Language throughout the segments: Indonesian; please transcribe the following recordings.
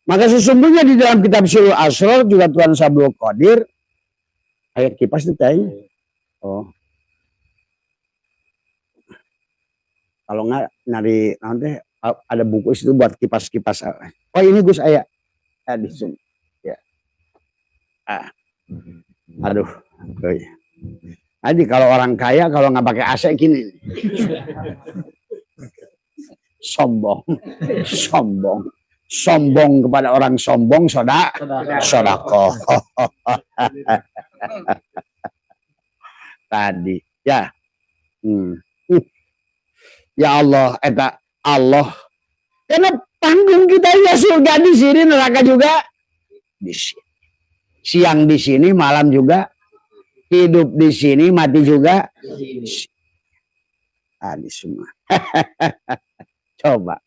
Maka sesungguhnya di dalam kitab Syi'rul Asrar juga Tuan Sabul Qadir ayat kipas itu tanya. Oh. Kalau nggak nanti ada buku itu buat kipas-kipas. Oh ini Gus ayat. Di Zoom. Ya. Aduh. Oh, ya. Jadi kalau orang kaya kalau nggak pakai AC gini. Sombong. Sombong kepada orang sombong sodako. Tadi ya. Ya Allah, Allah. Karena panggung kita ya surga di sini, neraka juga di sini. Siang di sini, malam juga. Hidup di sini, mati juga di sini. Tadi semua. Coba.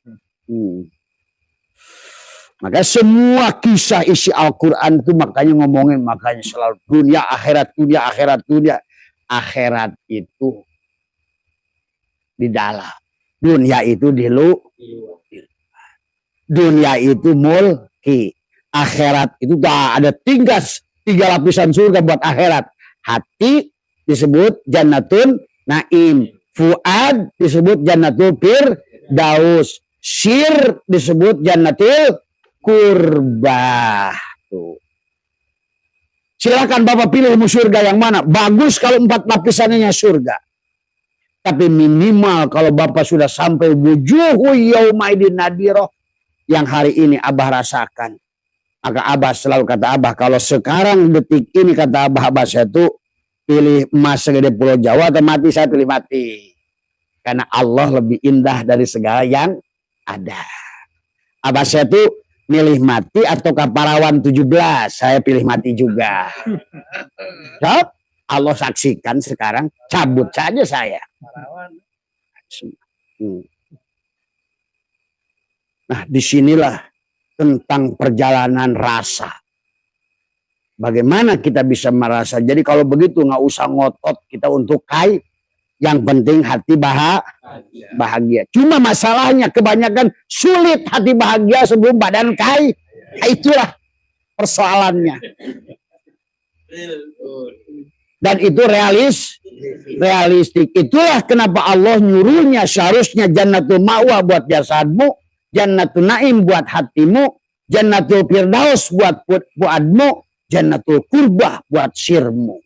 Maka semua kisah isi Al-Quran itu makanya ngomongin, makanya selalu dunia, akhirat, dunia, akhirat, dunia. Akhirat itu di dalam. Dunia itu di luar. Dunia itu mulki. Akhirat itu ada tiga lapisan surga buat akhirat. Hati disebut Jannatun Naim. Fuad disebut Jannatul Firdaus. Syir disebut Jannatil Kurbah. Tuh. Silakan Bapak pilih mau surga yang mana. Bagus kalau 4 lapisannya surga. Tapi minimal kalau Bapak sudah sampai wujuhu yaumaidin nadiroh. Yang hari ini Abah rasakan. Maka Abah selalu kata Abah. Kalau sekarang detik ini kata Abah saya tuh. Pilih emas segede Pulau Jawa atau mati, saya pilih mati. Karena Allah lebih indah dari segala yang ada. Abah saya tuh milih mati atau Kaparawan 17. Saya pilih mati juga. So, Allah saksikan sekarang. Cabut saja saya. Nah disinilah tentang perjalanan rasa. Bagaimana kita bisa merasa. Jadi kalau begitu nggak usah ngotot kita untuk kaya. Yang penting hati bahagia. Cuma masalahnya kebanyakan sulit hati bahagia sebelum badan kaya. Nah, itulah persoalannya. Dan itu realistik. Itulah kenapa Allah nyuruhnya seharusnya Jannatul Ma'wa buat jasadmu. Jannatul Naim buat hatimu. Jannatul Firdaus buat fuadmu. Jannatul Kurbah buat sirmu.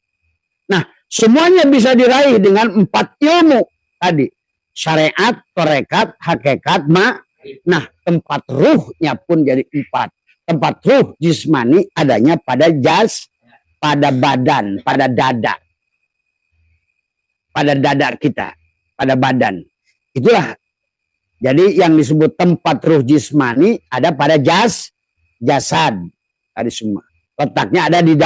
Nah, semuanya bisa diraih dengan 4 ilmu tadi. Syariat, tarekat, hakikat, Nah, tempat ruhnya pun jadi 4. Tempat ruh jismani adanya pada pada badan, pada dada. Pada dada kita, pada badan. Itulah. Jadi yang disebut tempat ruh jismani ada pada jasad. Tadi semua. Letaknya ada di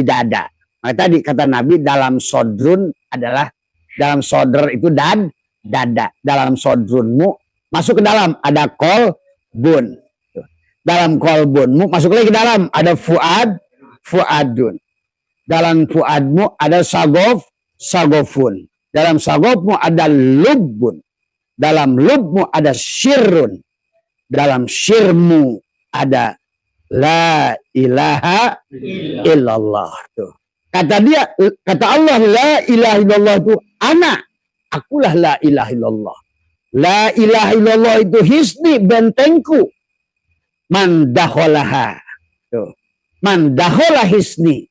dada. Maka tadi kata Nabi dalam sodrun adalah dalam sodr itu dada. Dalam sodrunmu masuk ke dalam ada kolbun. Dalam kolbunmu masuk lagi ke dalam ada fuadun. Dalam fuadmu ada sagofun. Dalam sagofmu ada lubbun. Dalam lubmu ada syirrun. Dalam syirmu ada la ilaha illallah. Tuh. Kata Allah la ilaha illallah itu akulah la ilaha illallah. La ilaha illallah itu hisni bentengku. Man dakholaha. Tuh. Man dakhola hisni.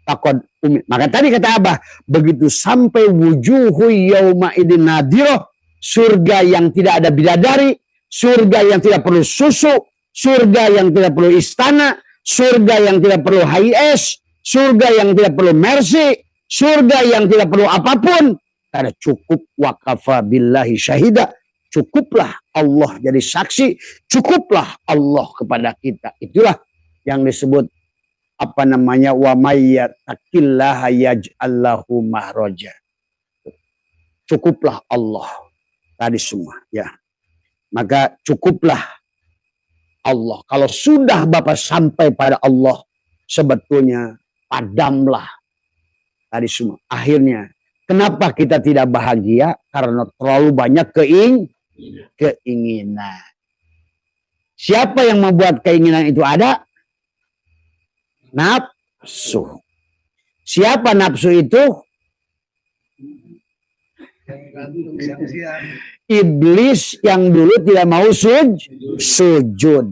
Maka tadi kata Abah, begitu sampai wujuhu yauma idin nadiroh, surga yang tidak ada bidadari, surga yang tidak perlu susu, surga yang tidak perlu istana, surga yang tidak perlu HIS, surga yang tidak perlu mercy, surga yang tidak perlu apapun. Karena cukup wakafa billahi syahida. Cukuplah Allah jadi saksi. Cukuplah Allah kepada kita. Itulah yang disebut apa namanya wa may yattaqillaha yaj'allahu mahraja. Cukuplah Allah. Tadi semua ya. Maka cukuplah Allah. Kalau sudah Bapak sampai pada Allah, sebetulnya padamlah tadi semua. Akhirnya, kenapa kita tidak bahagia? Karena terlalu banyak keinginan. Siapa yang membuat keinginan itu ada? Nafsu. Siapa nafsu itu? Iblis yang dulu tidak mau sujud.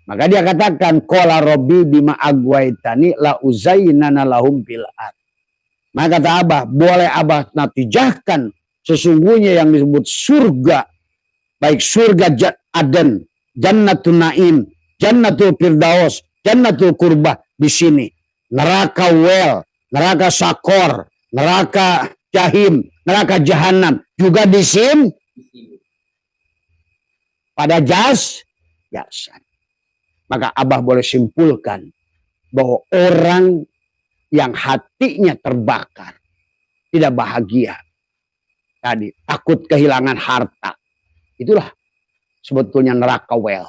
Maka dia katakan, qala rabbi bima agwaitani la uzayyinana lahum fil ard. Maka kata Abah, boleh Abah natijahkan sesungguhnya yang disebut surga, baik surga Aden, Jannatul Naim, Jannatul Firdaus, Jannatul Qurbah di sini, neraka Wel, neraka Sakor, neraka Jahim, neraka Jahanam juga di sini pada jasad. Maka Abah boleh simpulkan bahwa orang yang hatinya terbakar, tidak bahagia, tadi takut kehilangan harta, itulah sebetulnya neraka Wel.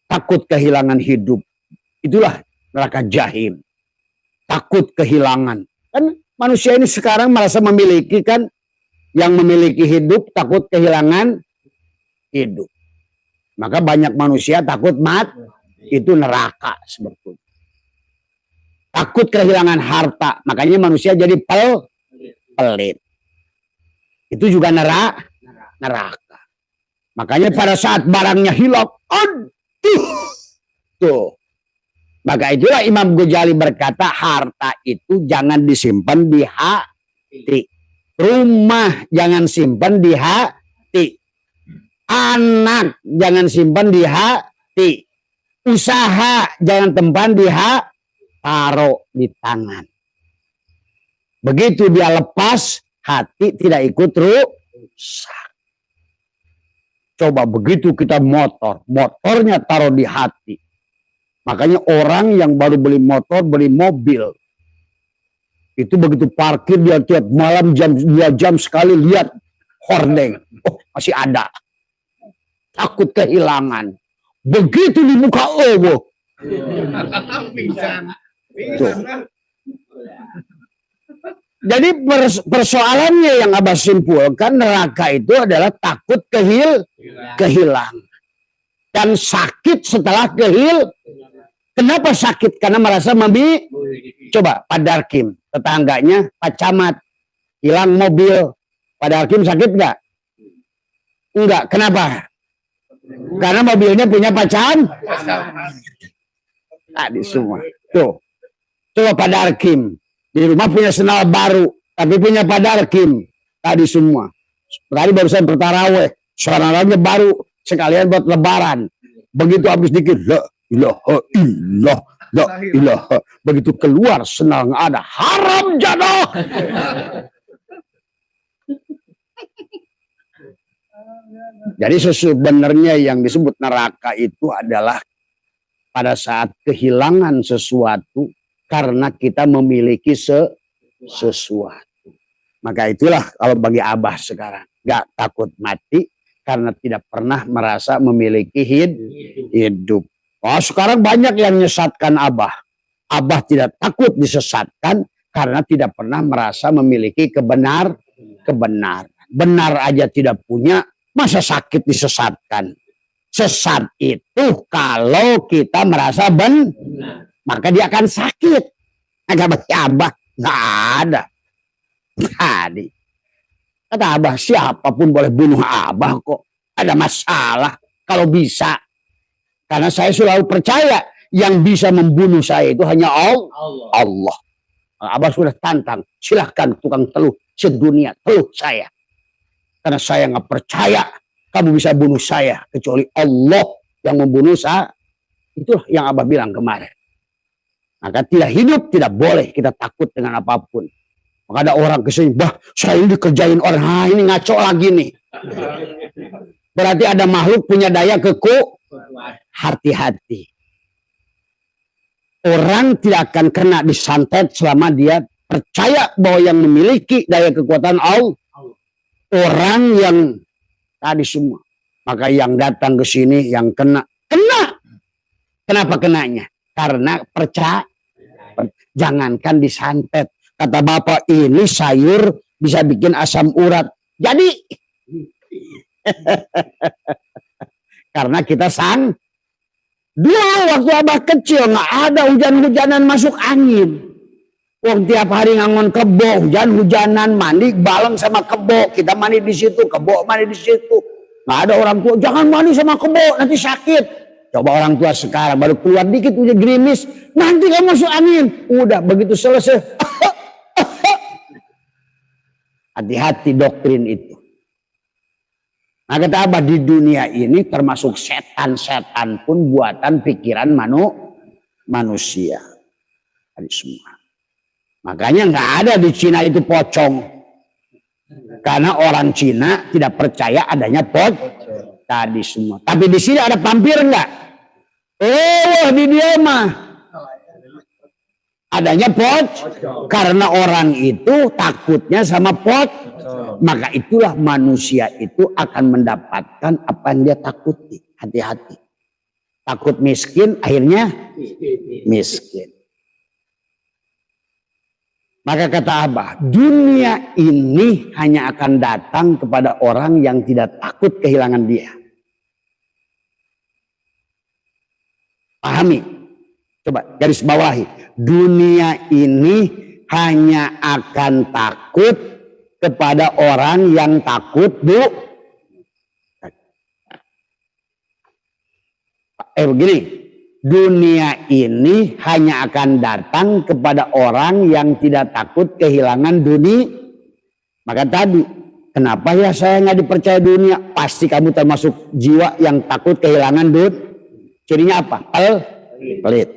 Takut kehilangan hidup, itulah neraka Jahim. Takut kehilangan. Kan manusia ini sekarang merasa memiliki, kan, yang memiliki hidup takut kehilangan hidup. Maka banyak manusia takut mati, itu neraka sebetulnya. Takut kehilangan harta, makanya manusia jadi pelit. Itu juga neraka. Makanya pada saat barangnya hilang, aduh, tuh. Maka itulah Imam Ghazali berkata, harta itu jangan disimpan di hati. Rumah jangan simpan di hati. Anak jangan simpan di hati. Usaha jangan tempat di hati. Taruh di tangan. Begitu dia lepas, hati tidak ikut rusak. Coba begitu kita motornya taruh di hati. Makanya orang yang baru beli motor, beli mobil, itu begitu parkir dia tiap malam jam 2 jam sekali lihat hordeng. Oh, masih ada. Takut kehilangan. Begitu dibuka, oh, tuh. Jadi persoalannya yang Abah simpulkan, neraka itu adalah takut kehilangan. Dan sakit setelah Kenapa sakit? Karena merasa Coba Pak Darkim, tetangganya Pak Camat, hilang mobil. Pak Darkim sakit nggak? Enggak. Kenapa? Karena mobilnya punya Pak Camat. Tadi semua. Tuh. Coba Pak Darkim. Di rumah punya sendal baru. Tapi punya Pak Darkim. Tadi semua. Tadi barusan pertaraweh. Suaranya baru. Sekalian buat lebaran. Begitu habis dikit. La ilaha. Begitu keluar sendal nggak ada. Haram jatuh. Jadi sebenarnya yang disebut neraka itu adalah pada saat kehilangan sesuatu karena kita memiliki sesuatu. Maka itulah kalau bagi Abah sekarang. Gak takut mati karena tidak pernah merasa memiliki hidup. Oh, sekarang banyak yang menyesatkan Abah. Abah tidak takut disesatkan karena tidak pernah merasa memiliki kebenaran. Benar aja tidak punya, masa sakit disesatkan. Sesat itu kalau kita merasa benar, maka dia akan sakit. Agak bagi Abah nggak ada. Tadi kata Abah, siapapun boleh bunuh Abah kok. Ada masalah kalau bisa. Karena saya selalu percaya yang bisa membunuh saya itu hanya Allah. Abah sudah tantang, silahkan tukang teluh sedunia teluh saya. Karena saya nggak percaya kamu bisa bunuh saya kecuali Allah yang membunuh saya. Itulah yang Abah bilang kemarin. Maka tidak hidup tidak boleh kita takut dengan apapun. Maka ada orang kesini, bah saya ini dikerjain orang, ini ngaco lagi nih. Berarti ada makhluk punya daya hati-hati. Orang tidak akan kena disantet selama dia percaya bahwa yang memiliki daya kekuatan Allah. Orang yang tadi semua. Maka yang datang ke sini yang kena. Kenapa kenanya? Karena percaya. Jangankan disantet. Kata Bapak, ini sayur bisa bikin asam urat. Jadi Karena kita dulu waktu abah kecil nggak ada hujan-hujanan masuk angin. Waktu tiap hari ngangon kebo, hujan-hujanan, mandi bareng sama kebo. Kita mandi di situ, kebo mandi di situ. Nggak ada orang tua, jangan mandi sama kebo, nanti sakit. Coba orang tua sekarang baru keluar dikit udah gerimis, nanti kamu masuk angin. Udah begitu selesai. Hati-hati doktrin itu. Nah kata Abah, di dunia ini termasuk setan-setan pun buatan pikiran manusia. Tadi semua. Makanya nggak ada di Cina itu pocong. Karena orang Cina tidak percaya adanya tadi semua. Tapi di sini ada vampir nggak? Oh di dia mah adanya karena orang itu takutnya sama maka itulah manusia itu akan mendapatkan apa yang dia takuti. Hati-hati. Takut miskin akhirnya miskin. Maka kata Abah, dunia ini hanya akan datang kepada orang yang tidak takut kehilangan dia. Pahami? Coba garis bawahi. Dunia ini hanya akan takut kepada orang yang takut begini. Dunia ini hanya akan datang kepada orang yang tidak takut kehilangan dunia. Maka tadi, kenapa ya saya nggak dipercaya dunia? Pasti kamu termasuk jiwa yang takut kehilangan dunia. Cirinya apa? Pelit.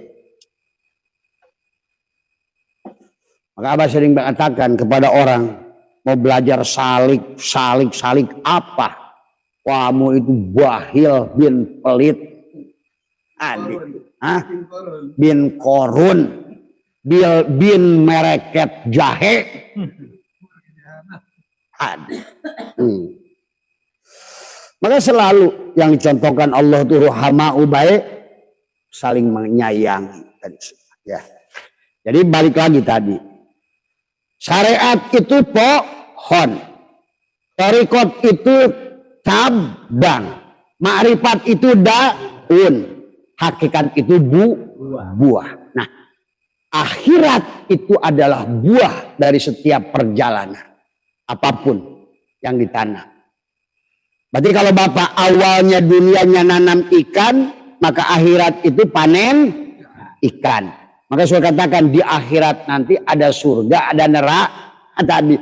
Maka Abah sering mengatakan kepada orang mau belajar salik apa? Kamu itu bahil bin pelit. Bin korun, bin mereket jahe. Maka selalu yang dicontohkan Allah itu ruhama'u baik, saling menyayangi. Ya. Jadi balik lagi tadi. Syariat itu pohon, thariqat itu cabang, ma'rifat itu daun. Hakikat itu buah. Nah, akhirat itu adalah buah dari setiap perjalanan. Apapun yang ditanam. Berarti kalau Bapak awalnya dunianya nanam ikan, maka akhirat itu panen ikan. Maka saya katakan di akhirat nanti ada surga, ada neraka. Tadi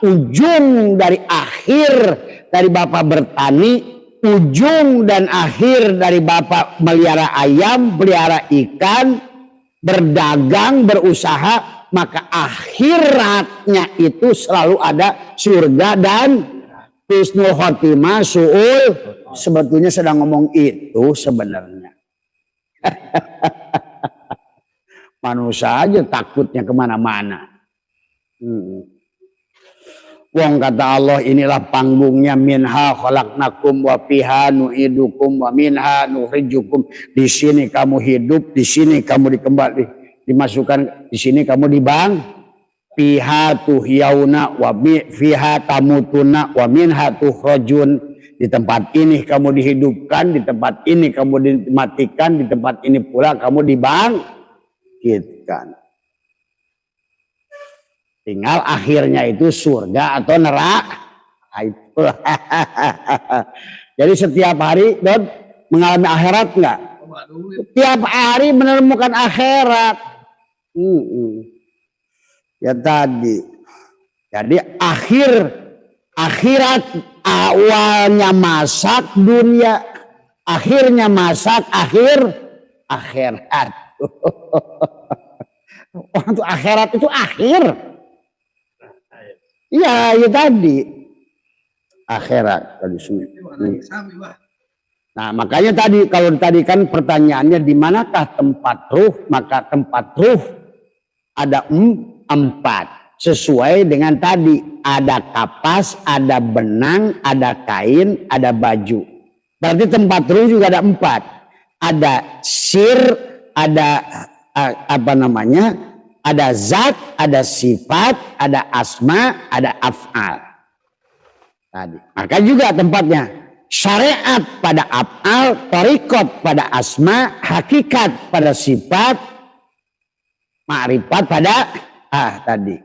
ujung dari akhir dari Bapak bertani, ujung dan akhir dari Bapak melihara ayam, pelihara ikan, berdagang, berusaha, maka akhiratnya itu selalu ada surga dan husnul khotimah, su'ul. Sebetulnya sedang ngomong itu sebenarnya. Manusia aja takutnya kemana-mana. Wong kata Allah, inilah panggungnya, minha khalaqnakum wa fiha nu'idukum wa minha nukhrijukum. Di sini kamu hidup, di sini kamu dimasukkan, di sini kamu fiha tuhyauna wa fiha tamutuna wa minha tukhrajun. Di tempat ini kamu dihidupkan, di tempat ini kamu dimatikan, di tempat ini pula kamu dibangkitkan. Tinggal akhirnya itu surga atau neraka. Jadi setiap hari Don mengalami akhirat enggak? Setiap hari menemukan akhirat. Ya tadi. Jadi akhirat awalnya masak dunia, akhirnya masak akhirat. Waktu akhirat itu akhir. Iya, ya tadi akhirat tadi semua. Nah, makanya tadi kalau tadi kan pertanyaannya di manakah tempat ruh? Maka tempat ruh ada 4 sesuai dengan tadi, ada kapas, ada benang, ada kain, ada baju. Berarti tempat ruh juga ada 4. Ada sir, ada ada zat, ada sifat, ada asma, ada af'al. Tadi. Maka juga tempatnya syariat pada af'al, thariqat pada asma, hakikat pada sifat, ma'rifat pada tadi.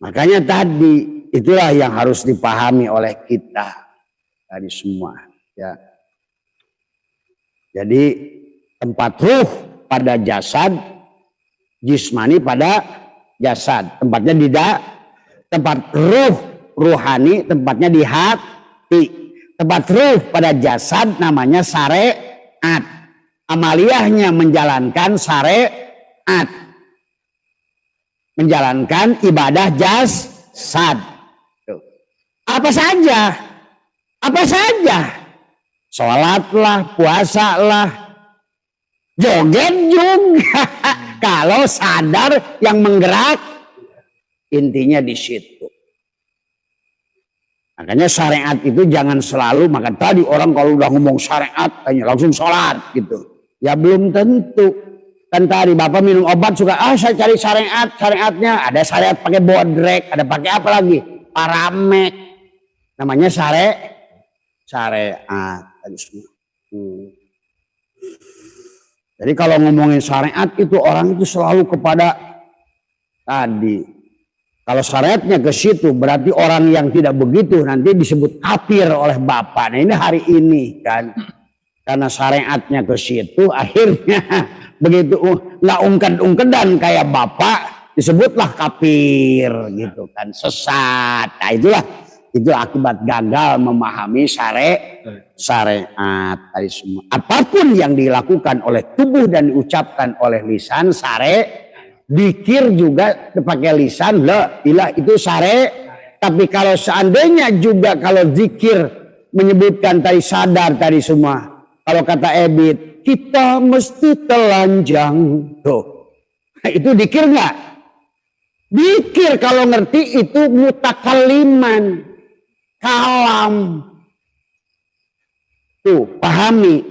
Makanya tadi itulah yang harus dipahami oleh kita tadi semua, ya. Jadi tempat ruh pada jasad, jismani pada jasad. Tempatnya tempat ruh ruhani, tempatnya di hati. Tempat ruh pada jasad namanya syariat. Amaliyahnya menjalankan syariat. Menjalankan ibadah jasad. Apa saja? Apa saja? Sholatlah, puasalah, joget juga. Kalau sadar yang menggerak, intinya di situ. Makanya syariat itu jangan selalu, maka tadi orang kalau udah ngomong syariat, tanya langsung sholat gitu. Ya belum tentu. Kan tadi Bapak minum obat suka, saya cari syariat, syariatnya. Ada syariat pakai bodrek, ada pakai apa lagi? Paramek. Namanya syariat. Tadi semua. Jadi kalau ngomongin syariat itu orang itu selalu kepada tadi. Kalau syariatnya ke situ berarti orang yang tidak begitu nanti disebut kafir oleh Bapak. Nah ini hari ini kan. Karena syariatnya ke situ akhirnya begitu nggak ungked-ungkedan kayak Bapak disebutlah kafir gitu kan, sesat. Nah itu akibat gagal memahami syariat tadi semua. Apapun yang dilakukan oleh tubuh dan diucapkan oleh lisan dikir juga pakai lisan, la ilah itu syariat. Tapi kalau seandainya juga kalau zikir menyebutkan tadi sadar tadi semua. Kalau kata Ebit, kita mesti telanjang. Tuh. Nah, itu dikir nggak? Dikir kalau ngerti itu mutakaliman. Kalam. Tuh, pahami.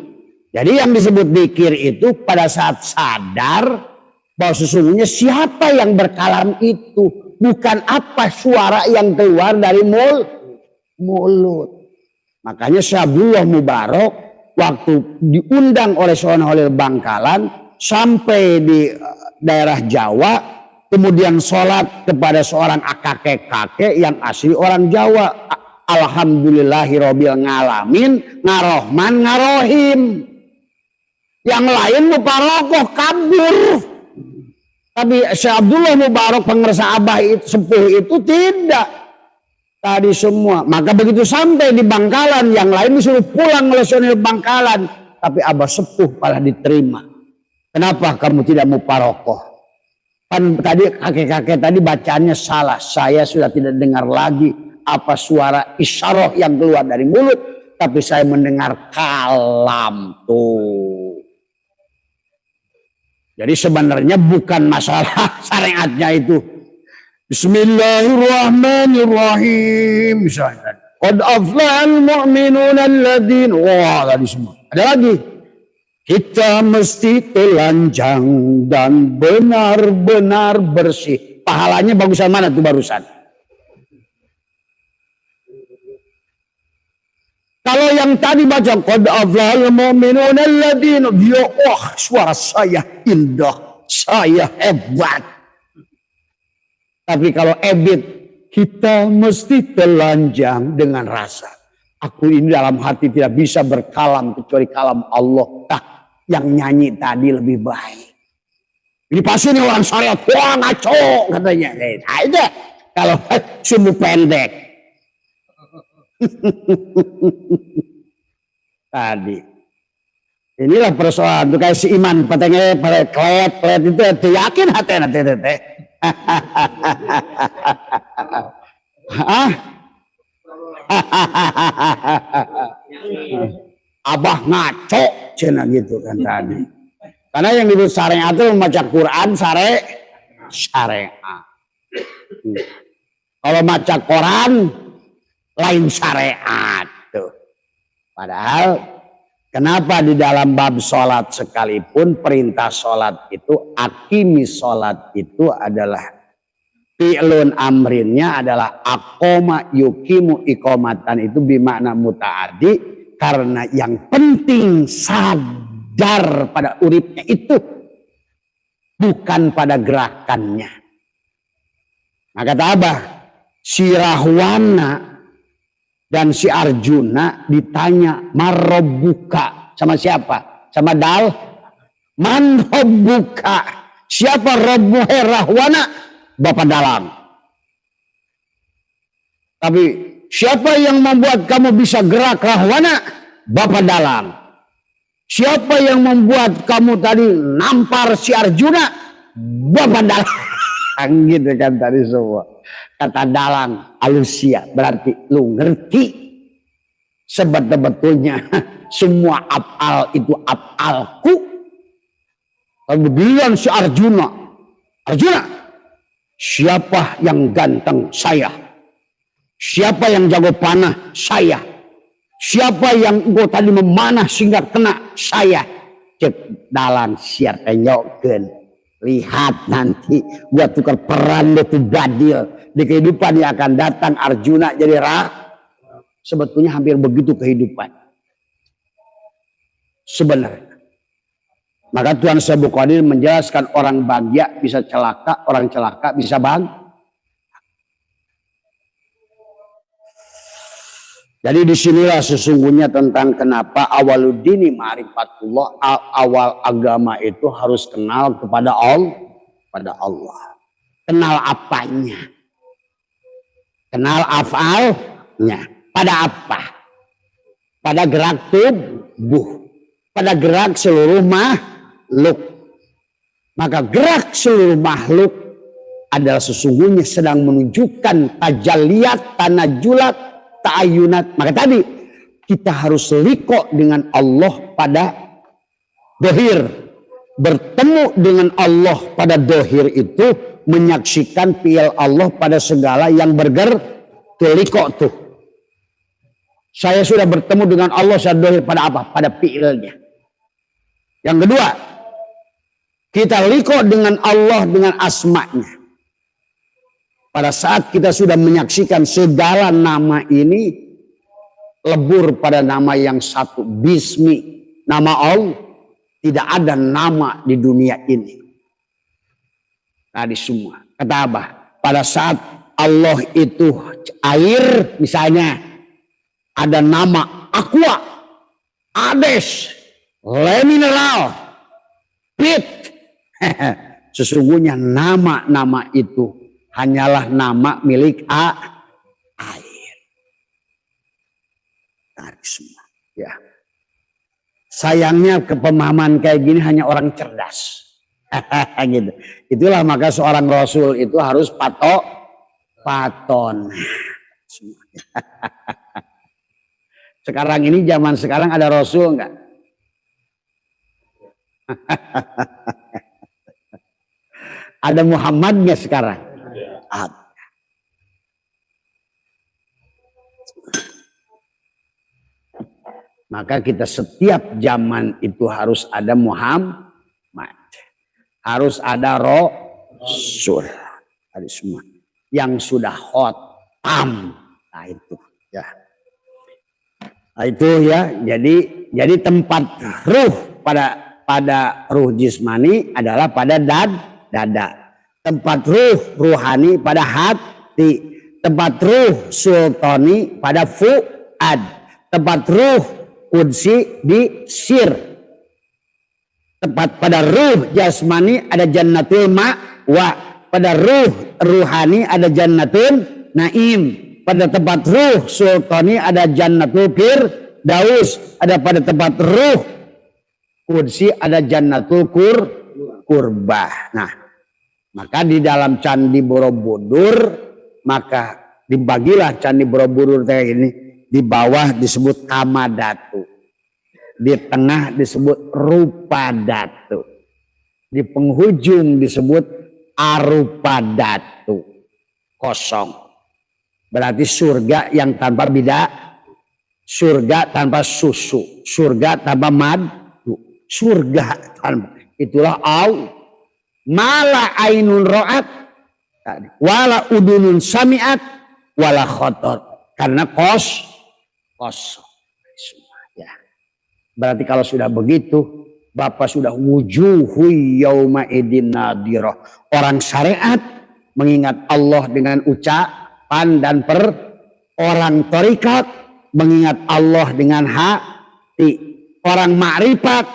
Jadi yang disebut dikir itu pada saat sadar bahwa sesungguhnya siapa yang berkalam itu. Bukan apa suara yang keluar dari mulut. Makanya Syekh Abdullah Mubarak waktu diundang oleh seorang Holil Bangkalan sampai di daerah Jawa, kemudian sholat kepada seorang kakek-kakek yang asli orang Jawa. Alhamdulillahirobbil ngalamin, ngarohman ngarohim. Yang lain muparokoh kabur. Tapi Syekh Abdullah Mubarak pengersa Abah itu, sepuh itu tidak. Tadi semua. Maka begitu sampai di Bangkalan, yang lain disuruh pulang oleh Sonil Bangkalan. Tapi Abah sepuh malah diterima. Kenapa kamu tidak muparokoh? Kan tadi kakek-kakek tadi bacaannya salah. Saya sudah tidak dengar lagi apa suara isyarah yang keluar dari mulut. Tapi saya mendengar kalam tuh. Jadi sebenarnya bukan masalah syariatnya itu. Bismillahirrahmanirrahim. Misalnya. Qad aflahal mu'minun alladzina. Wah, tadi semua. Ada lagi. Kita mesti telanjang dan benar-benar bersih. Pahalanya bagusan mana tuh barusan? Kalau yang tadi baca qad aflahal mu'minun alladzina, dia suara saya indah, saya hebat. Tapi kalau Ebit, kita mesti telanjang dengan rasa. Aku ini dalam hati tidak bisa berkalam kecuali kalam Allah. Nah, yang nyanyi tadi lebih baik. Ini pasti nih orang syariat, wah ngaco katanya. Nah itu kalau sumbu pendek. Tadi. Inilah persoalan. Itu kayak si Iman, petengnya pada klet itu yakin hati teh. Abah ngaco cina gitu kan tadi. Karena yang disebut syariat itu membaca Quran syariat. Kalau baca Quran lain syariat tuh. Padahal kenapa di dalam bab sholat sekalipun perintah sholat itu akimi sholat itu adalah Fi'lun amrinnya adalah aqoma yukimu iqomatan, itu bimakna muta'addi, karena yang penting sadar pada uripnya itu, bukan pada gerakannya. Maka kata Abah, si Rahwana dan si Arjuna ditanya, marobbuka, sama siapa? Sama Dal. Man robbuka, siapa Robbu Rahwana? Bapak Dalang. Tapi siapa yang membuat kamu bisa gerak Rahwana? Bapak Dalang. Siapa yang membuat kamu tadi nampar si Arjuna? Bapak Dalang. Gitu kan tadi semua. Kata Dalang, alusia, berarti lu ngerti sebetulnya semua af'al itu af'alku. Kemudian si Arjuna, siapa yang ganteng? Saya. Siapa yang jago panah? Saya. Siapa yang engkau tadi memanah sehingga kena? Saya. Cek Dalang siar tenyokeun. Lihat nanti gua tukar peran itu gadil di kehidupan yang akan datang. Arjuna jadi sebetulnya hampir begitu kehidupan sebenarnya. Maka Tuhan Syekh Qadir menjelaskan orang bahagia bisa celaka, orang celaka bisa bahagia. Jadi disinilah sesungguhnya tentang kenapa awaluddini ma'rifatullah, awal agama itu harus kenal kepada Allah. Kenal apanya? Kenal af'alnya. Pada apa? Pada gerak tubuh. Pada gerak seluruh makhluk. Maka gerak seluruh makhluk adalah sesungguhnya sedang menunjukkan tajalliyat, tanajulat, ta'ayunat. Maka tadi kita harus liko dengan Allah pada dohir. Bertemu dengan Allah pada dohir itu menyaksikan fi'il Allah pada segala yang bergerak. Tuh liko tuh. Saya sudah bertemu dengan Allah secara dohir pada apa? Pada fi'ilnya. Yang kedua, kita liko dengan Allah dengan asma'nya. Pada saat kita sudah menyaksikan segala nama ini lebur pada nama yang satu, Bismi, nama Allah. Tidak ada nama di dunia ini. Tadi semua. Kata Abah, pada saat Allah itu air, misalnya ada nama Aqua, Hades, Le Mineral, Pit. Sesungguhnya nama-nama itu hanyalah nama milik air. Tarik semua. Ya. Sayangnya kepemahaman kayak gini hanya orang cerdas. Gitu. Itulah maka seorang Rasul itu harus paton. Sekarang ini zaman sekarang ada Rasul enggak? Ada Muhammadnya sekarang. Maka kita setiap zaman itu harus ada Muhammad, harus ada Rasul, ada semua yang sudah khotam. Nah itu ya, nah, itu ya. Jadi tempat ruh pada ruh jismani adalah pada dada. Tempat ruh ruhani pada hati. Tempat ruh sultani pada fuad. Tempat ruh qudsi di sir. Tempat pada ruh jasmani ada jannatul ma'wa. Pada ruh ruhani ada jannatul naim. Pada tempat ruh sultani ada jannatul firdaus. Ada pada tempat ruh qudsi ada jannatul kurbah. Nah, maka di dalam Candi Borobudur, maka dibagilah Candi Borobudur kayak ini. Di bawah disebut Kamadatu. Di tengah disebut Rupadatu. Di penghujung disebut Arupadatu. Kosong. Berarti surga yang tanpa bida. Surga tanpa susu. Surga tanpa madu. Surga tanpa. Itulah Allah. Mala ainun ro'at, Wala udunun sami'at wala khotor. Karena kosong. Ya. Berarti kalau sudah begitu, Bapak sudah wujuhu yauma idin nadirah. Orang syariat mengingat Allah dengan ucapan dan orang torikat mengingat Allah dengan hati. Orang makrifat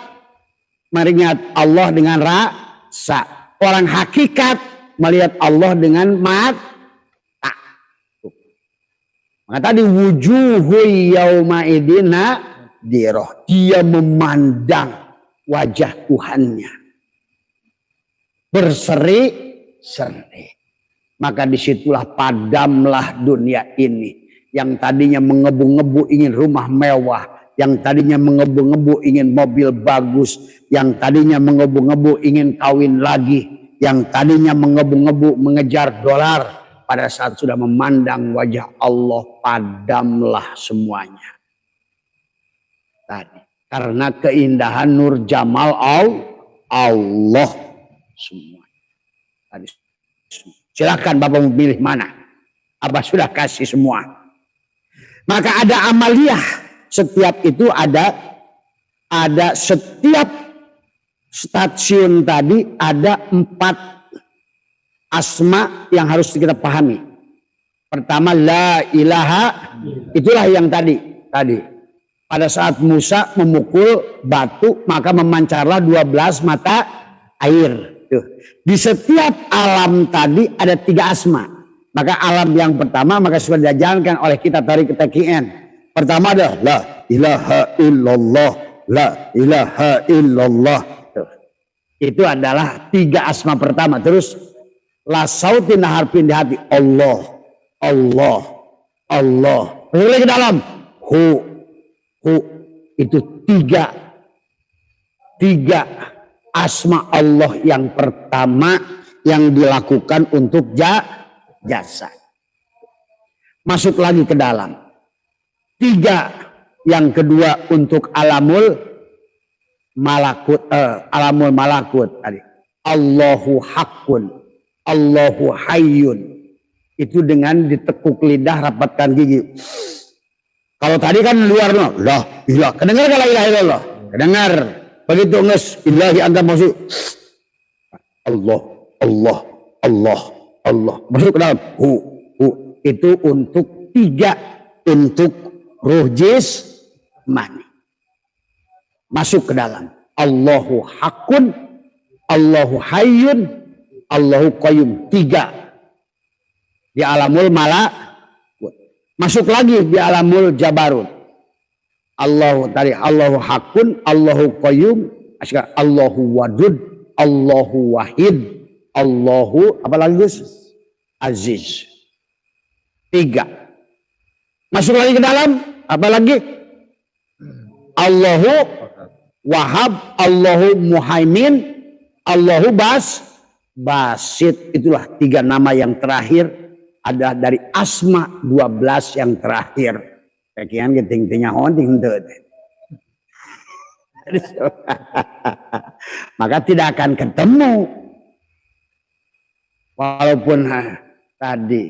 mengingat Allah dengan rasa. Orang hakikat melihat Allah dengan mata. Maka tadi wujuhu yauma idin nadirah. Dia memandang wajah Tuhannya berseri-seri. Maka disitulah padamlah dunia ini. Yang tadinya mengebu-ngebu ingin rumah mewah, yang tadinya mengebu-ngebu ingin mobil bagus, yang tadinya mengebu-ngebu ingin kawin lagi, yang tadinya mengebu-ngebu mengejar dolar, pada saat sudah memandang wajah Allah, padamlah semuanya. Tadi karena keindahan nur jamal Allah semua. Tadi silakan Bapak memilih mana. Abah sudah kasih semua. Maka ada amaliyah. Setiap itu ada setiap stasiun tadi ada 4 asma yang harus kita pahami. Pertama la ilaha, itulah yang tadi. Pada saat Musa memukul batu maka memancarlah 12 mata air. Tuh. Di setiap alam tadi ada 3 asma. Maka alam yang pertama maka sudah diajarkan oleh kita tarik ketakian. Pertama adalah la ilaha illallah, la ilaha illallah. Tuh. Itu adalah 3 asma pertama. Terus la sautin harfin di hati, Allah, Allah, Allah. Boleh ke dalam hu. Itu 3 asma Allah yang pertama yang dilakukan untuk jasa. Masuk lagi ke dalam. 3 yang kedua untuk alamul malakut tadi. Allahu haqqun, Allahu hayyun. Itu dengan ditekuk lidah, rapatkan gigi. Kalau tadi kan luar no, lah ilah. Kedengar gak la ilaha illallah? Kedengar. Begitu nges ilahi anta masuk. Allah, Allah, Allah, Allah. Masuk ke dalam. Hu. Itu untuk 3 untuk ruh jismani. Masuk ke dalam. Allahu haqqun, Allahu hayyun, Allahu qayyum. 3 di alamul malakut. Masuk lagi di alamul jabarut. Allahu tadi Allahu haqqun, Allahu qayyum, Allahu wadud, Allahu wahid, Allahu apa lagi Gus? Aziz. 3. Masuk lagi ke dalam apa lagi? Allahu wahab, Allahu muhaimin, Allahu basit. Itulah 3 nama yang terakhir. Ada dari asma 12 yang terakhir. Kakian keting-tingnya honting tuh. Maka tidak akan ketemu. Walaupun tadi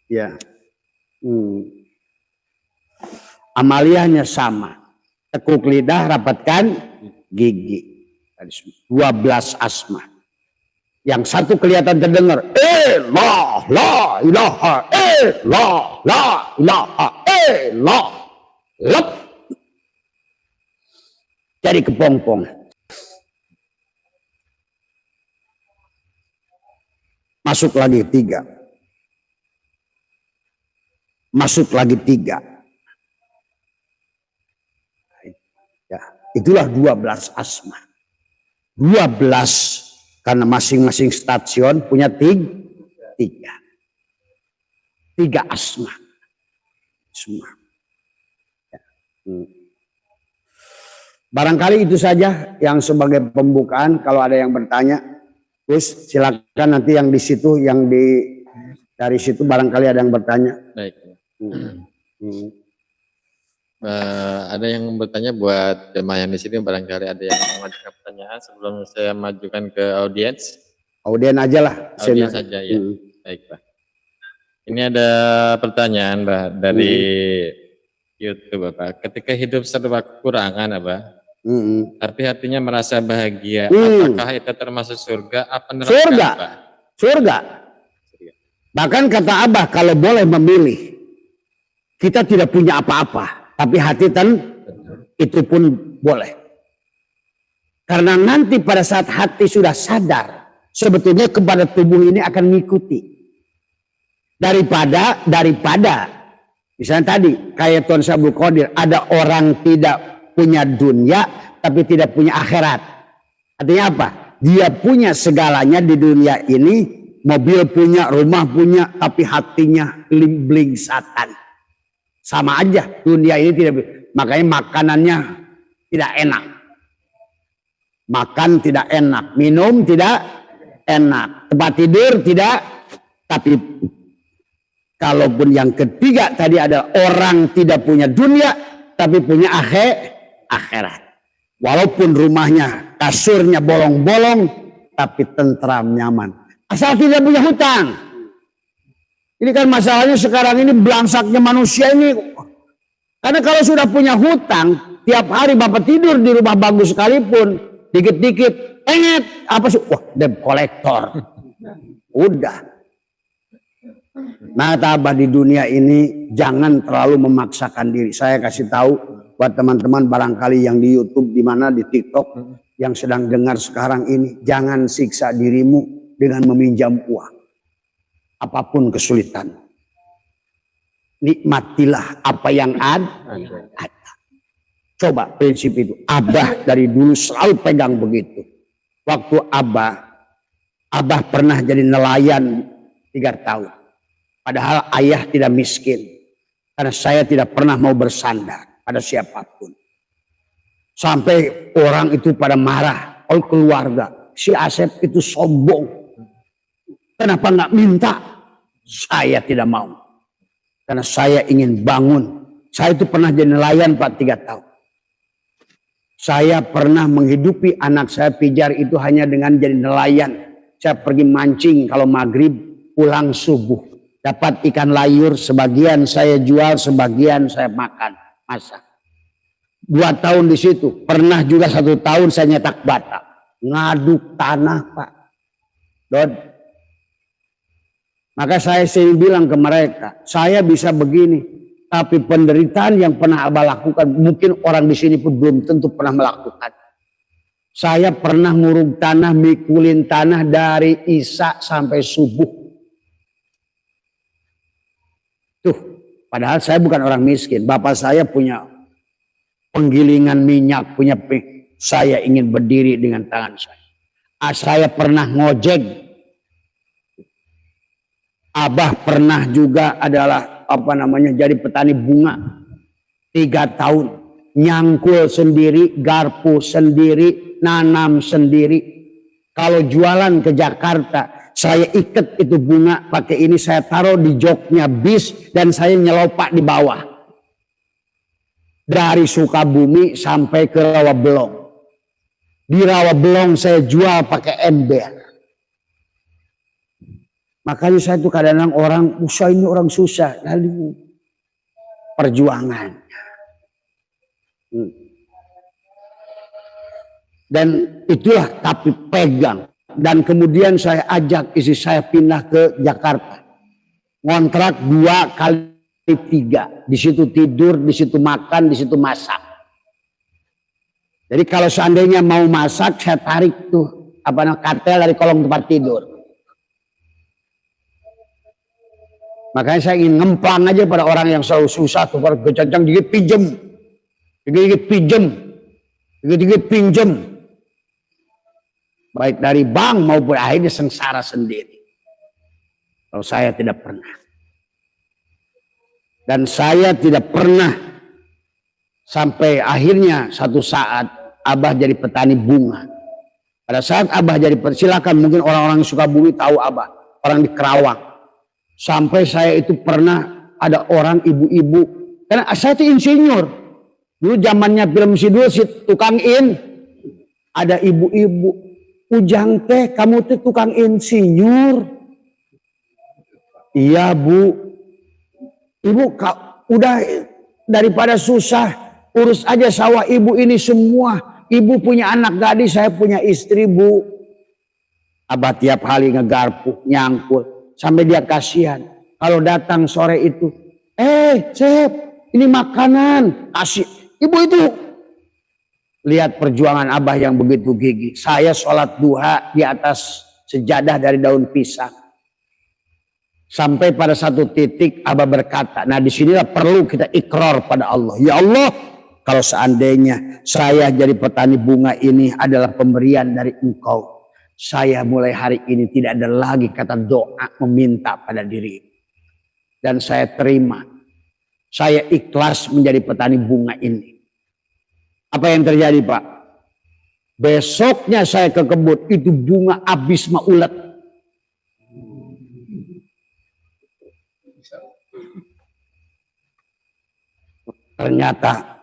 ya amaliyahnya sama. Tekuk lidah, rapatkan gigi. 12 asma. Yang satu kelihatan terdengar. La ilaha la ilaha lep. Jadi kepompong. Masuk lagi 3. Masuk lagi 3. Ya, itulah 12 asma. 12 karena masing-masing stasiun punya 3 asma semua. Ya. Barangkali itu saja yang sebagai pembukaan. Kalau ada yang bertanya, terus silakan nanti yang di situ, yang dari situ barangkali ada yang bertanya. Baik. Ada yang bertanya buat jemaah yang di sini, barangkali ada yang mengajukan pertanyaan sebelum saya majukan ke audiens. Audiens aja lah. Audiens saja ya. Baik, Pak. Ini ada pertanyaan, Pak, dari YouTube, Pak. Ketika hidup serba kekurangan, Pak, tapi hatinya merasa bahagia, apakah itu termasuk surga apa neraka, Surga. Pak? Surga. Bahkan kata Abah, kalau boleh memilih, kita tidak punya apa-apa, tapi hati itu pun boleh. Karena nanti pada saat hati sudah sadar, sebetulnya kepada tubuh ini akan mengikuti. Daripada misalnya tadi kayak Tuan Sabul Qadir, ada orang tidak punya dunia tapi tidak punya akhirat. Artinya apa? Dia punya segalanya di dunia ini, mobil punya, rumah punya, tapi hatinya bling-bling satan. Sama aja, dunia ini tidak, makanya makanannya tidak enak. Makan tidak enak, minum tidak enak, tempat tidur tidak, tapi kalaupun yang ketiga tadi ada orang tidak punya dunia tapi punya akhirat. Walaupun rumahnya, kasurnya bolong-bolong tapi tentram, nyaman. Asal tidak punya hutang. Ini kan masalahnya sekarang ini belangsaknya manusia ini. Karena kalau sudah punya hutang, tiap hari Bapak tidur di rumah bagus sekalipun, dikit-dikit penget apa sih? Wah, debt collector. Udah. Nah, Abah di dunia ini jangan terlalu memaksakan diri. Saya kasih tahu buat teman-teman barangkali yang di YouTube, di mana di TikTok yang sedang dengar sekarang ini, jangan siksa dirimu dengan meminjam uang. Apapun kesulitan, nikmatilah apa yang ada. Coba prinsip itu. Abah dari dulu selalu pegang begitu. Waktu Abah pernah jadi nelayan 3 tahun. Padahal ayah tidak miskin. Karena saya tidak pernah mau bersandar pada siapapun. Sampai orang itu pada marah. Oleh keluarga. Si Asep itu sombong. Kenapa nggak minta? Saya tidak mau. Karena saya ingin bangun. Saya itu pernah jadi nelayan Pak 3 tahun. Saya pernah menghidupi anak saya Pijar itu hanya dengan jadi nelayan. Saya pergi mancing kalau maghrib, pulang subuh. Dapat ikan layur, sebagian saya jual, sebagian saya makan, masak. 2 tahun di situ. Pernah juga 1 tahun saya nyetak bata. Ngaduk tanah Pak. Don. Maka saya sering bilang ke mereka, saya bisa begini. Tapi penderitaan yang pernah Abah lakukan, mungkin orang di sini pun belum tentu pernah melakukan. Saya pernah nguruk tanah, mikulin tanah dari Isya sampai subuh. Tuh, padahal saya bukan orang miskin. Bapak saya punya penggilingan minyak, saya ingin berdiri dengan tangan saya. Saya pernah ngojek. Abah pernah juga adalah jadi petani bunga 3 tahun, nyangkul sendiri, garpu sendiri, nanam sendiri. Kalau jualan ke Jakarta, saya ikat itu bunga pakai ini, saya taruh di joknya bis dan saya nyelopak di bawah. Dari Sukabumi sampai ke Rawabelong. Di Rawabelong saya jual pakai ember. Makanya saya tuh kadang-kadang orang usaha ini orang susah. Lalu perjuangan. Dan itulah tapi pegang. Dan kemudian saya ajak istri saya pindah ke Jakarta. Ngontrak 2 kali 3. Di situ tidur, di situ makan, di situ masak. Jadi kalau seandainya mau masak, saya tarik tuh kartel dari kolong tempat tidur. Makanya saya ingin ngemplang aja pada orang yang selalu susah tuh, pada kecancang dikit pinjem, dikit pinjem, baik dari bank maupun akhirnya sengsara sendiri. Kalau saya tidak pernah, dan saya tidak pernah sampai akhirnya satu saat Abah jadi petani bunga. Pada saat Abah jadi, silakan mungkin orang-orang Sukabumi tahu Abah, orang di Kerawang. Sampai saya itu pernah ada orang ibu-ibu, karena saya itu insinyur. Dulu zamannya film Sidul, si tukang ada ibu-ibu, ujang teh kamu tuh tukang insinyur. Iya Bu, Ibu udah daripada susah, urus aja sawah Ibu ini semua. Ibu punya anak gadis, saya punya istri Bu. Abah tiap hari ngegarpu, nyangkul, sampai dia kasihan. Kalau datang sore itu, Cep, ini makanan, kasih. Ibu itu lihat perjuangan Abah yang begitu gigih. Saya sholat duha di atas sejadah dari daun pisang. Sampai pada satu titik Abah berkata, nah disinilah perlu kita ikrar pada Allah. Ya Allah, kalau seandainya saya jadi petani bunga ini adalah pemberian dari Engkau, saya mulai hari ini tidak ada lagi kata doa meminta pada diri. Dan saya terima. Saya ikhlas menjadi petani bunga ini. Apa yang terjadi Pak? Besoknya saya ke kebun, itu bunga habis maulet. Ternyata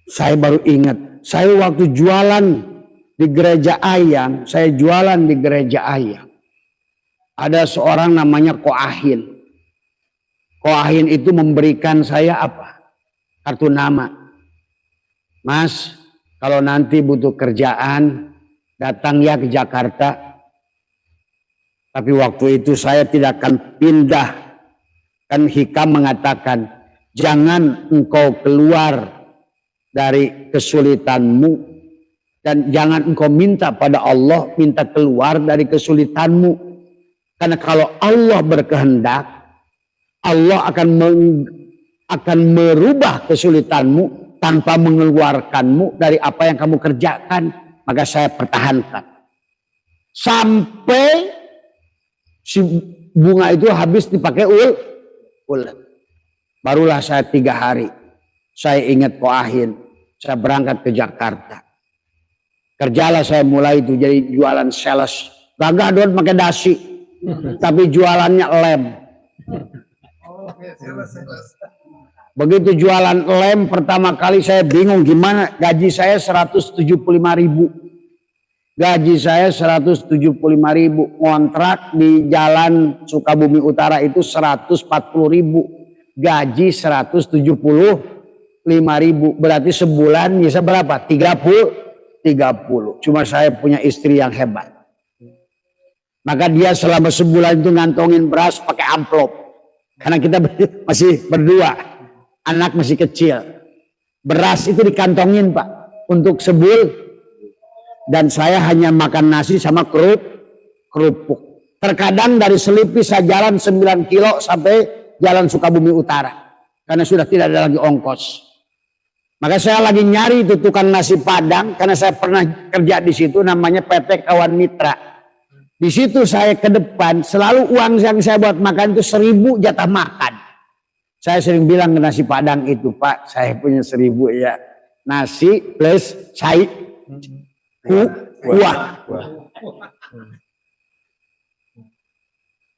saya baru ingat, saya waktu jualan di gereja Ayang, saya jualan di gereja Ayang. Ada seorang namanya Koahin. Koahin itu memberikan saya apa? Kartu nama. Mas, kalau nanti butuh kerjaan, datang ya ke Jakarta. Tapi waktu itu saya tidak akan pindah. Kan Hikam mengatakan, jangan engkau keluar dari kesulitanmu. Dan jangan engkau minta pada Allah, minta keluar dari kesulitanmu. Karena kalau Allah berkehendak, Allah akan merubah kesulitanmu tanpa mengeluarkanmu dari apa yang kamu kerjakan. Maka saya pertahankan. Sampai si bunga itu habis dipakai ulet. Barulah saya 3 hari. Saya ingat Koahin. Saya berangkat ke Jakarta. Kerjalah saya mulai itu jadi jualan sales. Gagah don pakai dasi. Tapi jualannya lem. Begitu jualan lem pertama kali saya bingung gimana, gaji saya 175.000. Gaji saya 175.000, kontrak di Jalan Sukabumi Utara itu 140.000. Gaji 175.000, berarti sebulan bisa berapa? 30. Cuma saya punya istri yang hebat. Maka dia selama sebulan itu ngantongin beras pakai amplop. Karena kita masih berdua. Anak masih kecil. Beras itu dikantongin Pak. Untuk sebul. Dan saya hanya makan nasi sama kerupuk. Terkadang dari Selipi saya jalan 9 kilo sampai Jalan Sukabumi Utara. Karena sudah tidak ada lagi ongkos. Maka saya lagi nyari itu tukang nasi Padang. Karena saya pernah kerja di situ namanya PT Kawan Mitra. Di situ saya ke depan. Selalu uang yang saya buat makan itu 1.000 jatah makan. Saya sering bilang ke nasi Padang itu, Pak, saya punya 1.000 ya. Nasi plus kuah.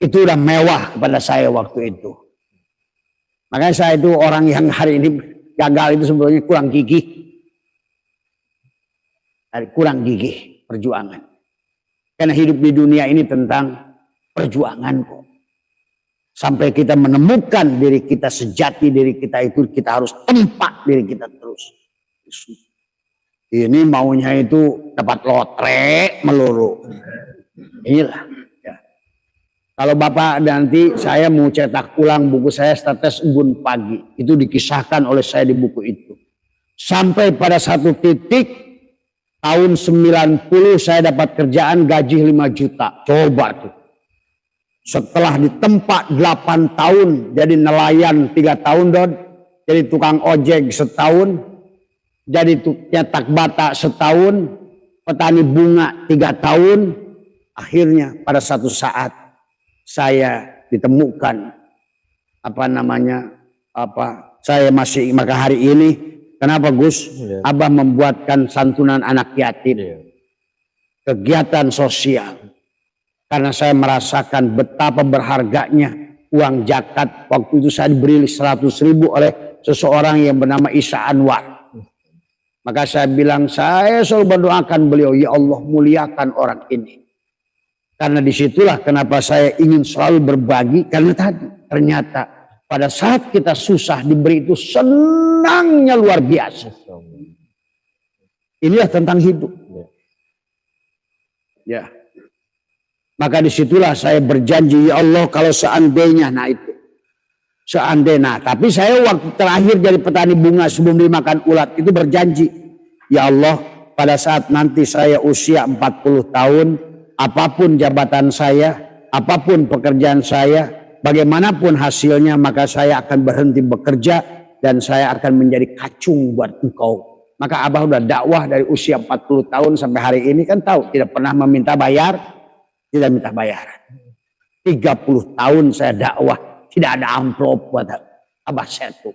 Itu udah mewah kepada saya waktu itu. Makanya saya itu orang yang hari ini gagal itu sebenarnya kurang gigih. Kurang gigih perjuangan. Karena hidup di dunia ini tentang perjuangan kok. Sampai kita menemukan diri kita, sejati diri kita itu, kita harus tempat diri kita terus. Ini maunya itu dapat lotre melulu. Inilah. Ya. Kalau Bapak nanti saya mau cetak ulang buku saya Status Embun Pagi. Itu dikisahkan oleh saya di buku itu. Sampai pada satu titik tahun 90 saya dapat kerjaan gaji 5 juta. Coba tuh. Setelah ditempa 8 tahun, jadi nelayan 3 tahun Don, jadi tukang ojek setahun, jadi nyetak bata setahun, petani bunga 3 tahun, akhirnya pada satu saat saya ditemukan saya masih maka hari ini kenapa Gus? Abah membuatkan santunan anak yatim, kegiatan sosial. Karena saya merasakan betapa berharganya uang zakat. Waktu itu saya diberi 100.000 oleh seseorang yang bernama Isa Anwar. Maka saya bilang, saya selalu berdoakan beliau, ya Allah muliakan orang ini. Karena disitulah kenapa saya ingin selalu berbagi. Karena tadi ternyata pada saat kita susah diberi itu senangnya luar biasa. Inilah tentang hidup. Ya. Maka disitulah saya berjanji, ya Allah kalau seandainya, nah itu. Seandainya. Tapi saya waktu terakhir jadi petani bunga sebelum dimakan ulat itu berjanji. Ya Allah pada saat nanti saya usia 40 tahun, apapun jabatan saya, apapun pekerjaan saya, bagaimanapun hasilnya, maka saya akan berhenti bekerja dan saya akan menjadi kacung buat engkau. Maka Abah udah dakwah dari usia 40 tahun sampai hari ini kan tahu, tidak pernah meminta bayar, tidak minta bayaran. 30 tahun saya dakwah, tidak ada amplop buat Abah Setu.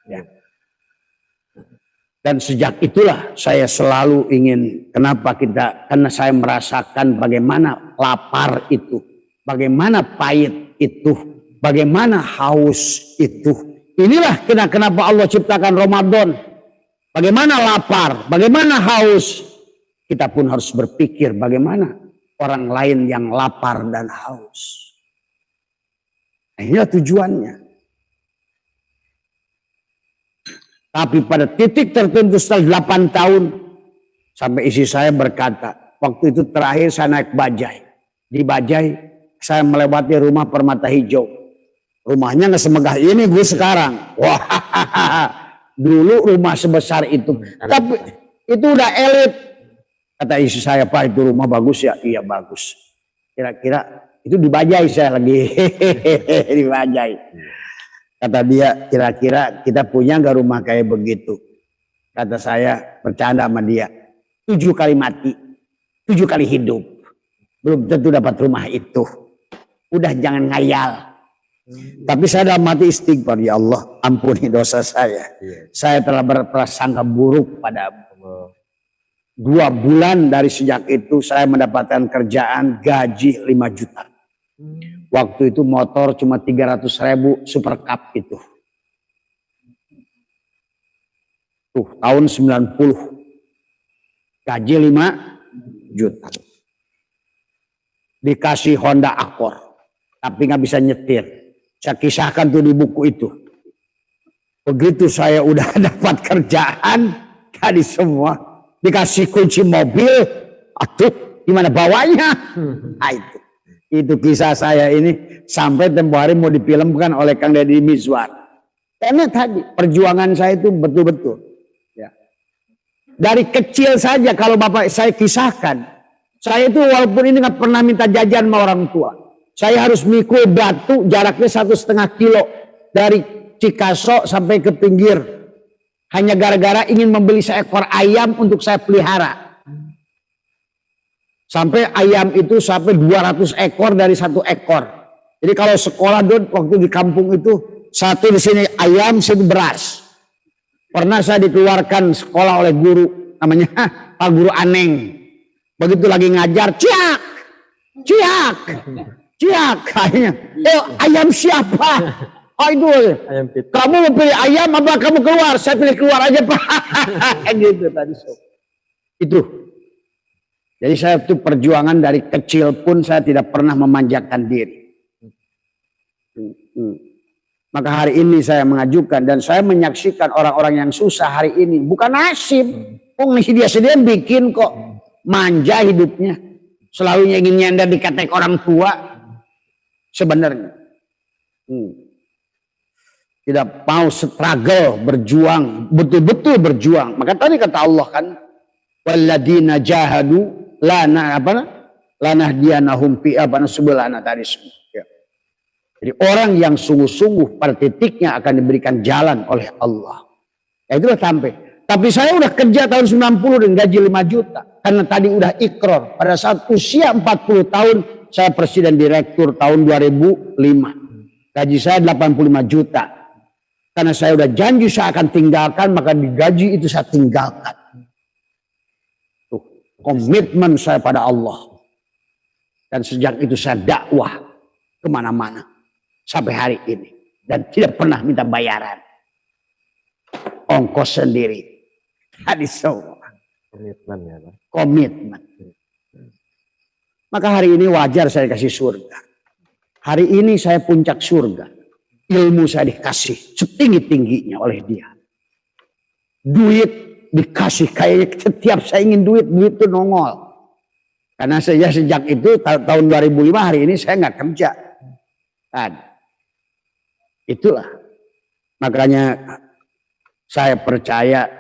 Ya. Dan sejak itulah saya selalu ingin, karena saya merasakan bagaimana lapar itu, bagaimana pahit itu, bagaimana haus itu. Inilah kenapa Allah ciptakan Ramadan. Bagaimana lapar, bagaimana haus. Kita pun harus berpikir bagaimana orang lain yang lapar dan haus. Nah, inilah tujuannya. Tapi pada titik tertentu setelah 8 tahun, sampai istri saya berkata, waktu itu terakhir saya naik bajai. Di bajai saya melewati rumah Permata Hijau. Rumahnya nggak semegah ini gue sekarang. Wah, dulu rumah sebesar itu. Tapi itu udah elit. Kata istri saya, Pak itu rumah bagus ya? Iya bagus. Kira-kira itu di bajai saya lagi. Di bajai. Kata dia, kira-kira kita punya nggak rumah kayak begitu? Kata saya, bercanda sama dia. 7 kali mati, 7 kali hidup. Belum tentu dapat rumah itu. Udah jangan ngayal. Tapi saya dalam hati istighfar, ya Allah ampuni dosa saya. Saya telah berprasangka buruk pada 2 bulan dari sejak itu saya mendapatkan kerjaan gaji 5 juta. Waktu itu motor cuma 300.000 Super Cup itu. Tuh tahun 90. Gaji 5 juta. Dikasih Honda Accord. Tapi nggak bisa nyetir. Saya kisahkan tuh di buku itu. Begitu saya udah dapat kerjaan, tadi semua dikasih kunci mobil, aduh gimana bawanya? Nah, itu kisah saya ini sampai tempo hari mau difilmkan oleh Kang Deddy Mizwar. Karena tadi perjuangan saya itu betul-betul. Ya. Dari kecil saja kalau bapak saya kisahkan, saya itu walaupun ini nggak pernah minta jajan sama orang tua. Saya harus mikul batu jaraknya 1,5 kilo dari Cikaso sampai ke pinggir. Hanya gara-gara ingin membeli seekor ayam untuk saya pelihara. Sampai ayam itu sampai 200 ekor dari 1 ekor. Jadi kalau sekolah dulu waktu di kampung itu, satu di sini ayam, satu beras. Pernah saya dikeluarkan sekolah oleh guru, namanya Pak Guru Aneng. Begitu lagi ngajar, ciak, ciak. Ciak kayaknya, ayam siapa? Oh itu, ayam kamu mau pilih ayam apa kamu keluar? Saya pilih keluar aja Pak. Gitu tadi. Itu. Jadi saya itu perjuangan dari kecil pun saya tidak pernah memanjakan diri. Maka hari ini saya mengajukan dan saya menyaksikan orang-orang yang susah hari ini. Bukan nasib. Dia sendiri bikin kok. Manja hidupnya. Selalu ingin nyender dikatek orang tua. Sebenarnya tidak mau struggle, berjuang, betul-betul berjuang. Maka tadi kata Allah kan, walladzina jahadu lanahdiyanahum fi subulana tadi semua. Ya. Jadi orang yang sungguh-sungguh pada titiknya akan diberikan jalan oleh Allah. Ya itulah sampai. Tapi saya udah kerja tahun 90 dan gaji 5 juta. Karena tadi udah ikrar pada saat usia 40 tahun. Saya presiden direktur tahun 2005. Gaji saya 85 juta. Karena saya udah janji saya akan tinggalkan, maka digaji itu saya tinggalkan. Tuh, komitmen saya pada Allah. Dan sejak itu saya dakwah kemana-mana. Sampai hari ini. Dan tidak pernah minta bayaran. Ongkos sendiri. Tadi semua. Komitmen ya Pak. Komitmen. Maka hari ini wajar saya kasih surga. Hari ini saya puncak surga. Ilmu saya dikasih setinggi-tingginya oleh dia. Duit dikasih, kayaknya setiap saya ingin duit itu nongol. Karena saya sejak itu tahun 2005 hari ini saya nggak kerja. Kan. Itulah. Makanya saya percaya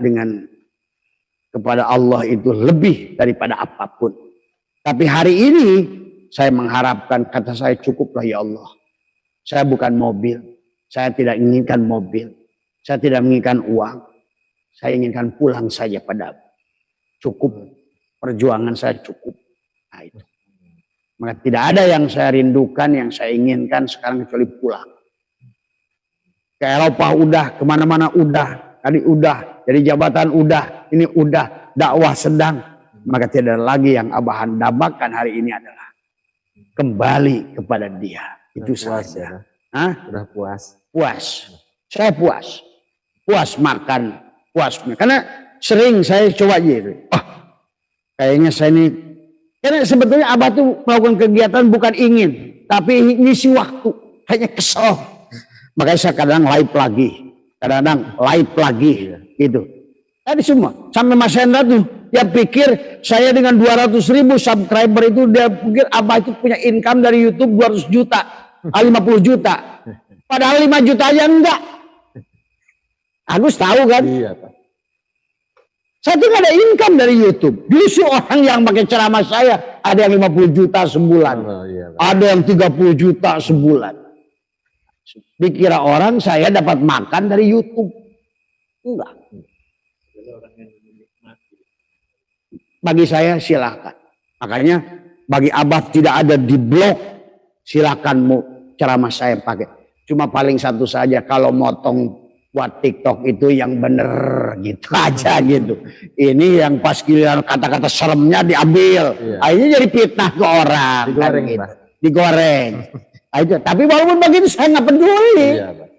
kepada Allah itu lebih daripada apapun. Tapi hari ini saya mengharapkan, kata saya, cukuplah ya Allah. Saya bukan mobil. Saya tidak inginkan mobil. Saya tidak menginginkan uang. Saya inginkan pulang saja padamu. Cukup. Perjuangan saya cukup. Nah, itu. Maka tidak ada yang saya rindukan, yang saya inginkan sekarang kecuali pulang. Ke Eropa udah, kemana-mana udah, tadi udah, jadi jabatan udah, ini udah, dakwah sedang. Maka tidak ada lagi yang Abah dambakan hari ini adalah kembali kepada dia. Itu saja. Ya. Udah puas. Puas. Saya puas. Puas makan, puas. Karena sering saya coba gitu. Kayaknya saya ini, karena sebetulnya Abah tuh melakukan kegiatan bukan ingin, tapi ngisi waktu. Kayaknya kesel. Makanya saya kadang live lagi. Kadang-kadang live lagi. Gitu. Tadi semua. Sampai Mas Hendra tuh, dia pikir saya dengan 200.000 subscriber itu, dia pikir Abah itu punya income dari YouTube 200 juta. 50 juta. Padahal 5 juta aja enggak. Agus tahu kan? Iya, Pak. Saya tuh gak ada income dari YouTube. Justru orang yang pakai ceramah saya, ada yang 50 juta sebulan. Iya, Pak. Ada yang 30 juta sebulan. Dikira orang saya dapat makan dari YouTube. Enggak. Bagi saya silakan. Makanya bagi Abah tidak ada di blog. Silakan mau ceramah saya pakai. Cuma paling satu saja, kalau motong buat TikTok itu yang bener gitu aja gitu. Ini yang pas giliran kata-kata seremnya diambil. Iya. Akhirnya jadi fitnah ke orang. Digoreng, kan, gitu. Pak. Digoreng. Aja. Tapi walaupun begitu saya nggak peduli. Iya, Pak.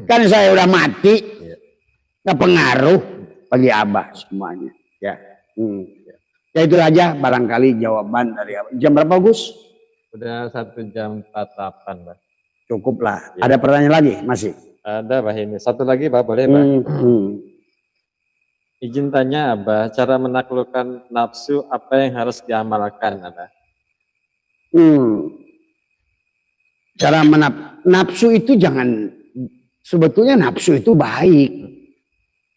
Kan saya udah mati. Iya. Nggak pengaruh bagi Abah semuanya. Ya. Ya itu aja barangkali jawaban dari Abah. Jam berapa Gus? Udah 1 jam 48, Pak. Cukup lah. Ya. Ada pertanyaan lagi? Masih? Ada, Pak, ini. Satu lagi, Pak, boleh, Pak? Izin tanya, Abah, cara menaklukkan nafsu apa yang harus diamalkan, Abah? Cara nafsu itu jangan, sebetulnya nafsu itu baik.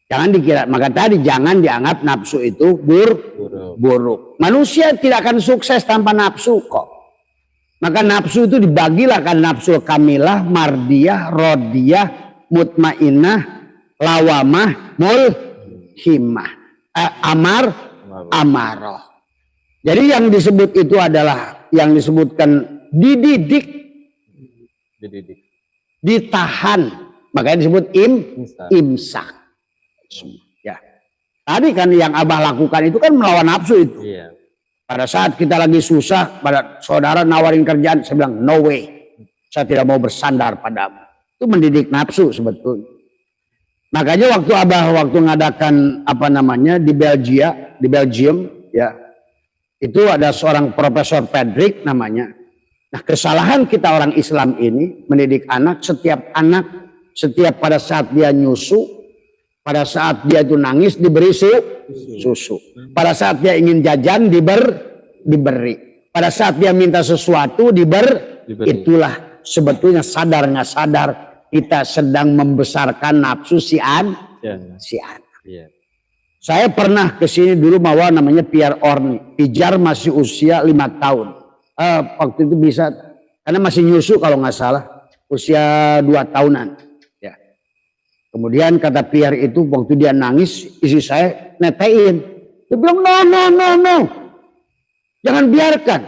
Jangan dikira, maka tadi jangan dianggap nafsu itu buruk. Manusia tidak akan sukses tanpa nafsu kok. Maka nafsu itu dibagilah kan nafsu kamilah, mardiyah, rodiyah, mutmainah, lawamah, mulhimah, amarah. Jadi yang disebut itu adalah yang disebutkan dididik, ditahan, makanya disebut imsak. Ya. Tadi kan yang Abah lakukan itu kan melawan nafsu itu. Iya. Pada saat kita lagi susah, pada saudara nawarin kerjaan, saya bilang no way, saya tidak mau bersandar padamu. Itu mendidik nafsu sebetulnya. Makanya waktu Abah ngadakan apa namanya di Belgium, ya, itu ada seorang Profesor Patrick namanya. Nah, kesalahan kita orang Islam ini mendidik anak, setiap pada saat dia nyusu, pada saat dia itu nangis diberi susu. Pada saat dia ingin jajan diberi. Pada saat dia minta sesuatu diberi. Itulah sebetulnya sadar nggak sadar kita sedang membesarkan nafsu si anak. Iya. Saya pernah kesini dulu bawa namanya Pierre Orny. Pijar masih usia 5 tahun. Waktu itu bisa karena masih nyusu kalau nggak salah usia 2 tahunan. Kemudian kata Pierre itu waktu dia nangis, istri saya netein. Dia bilang no. Jangan biarkan.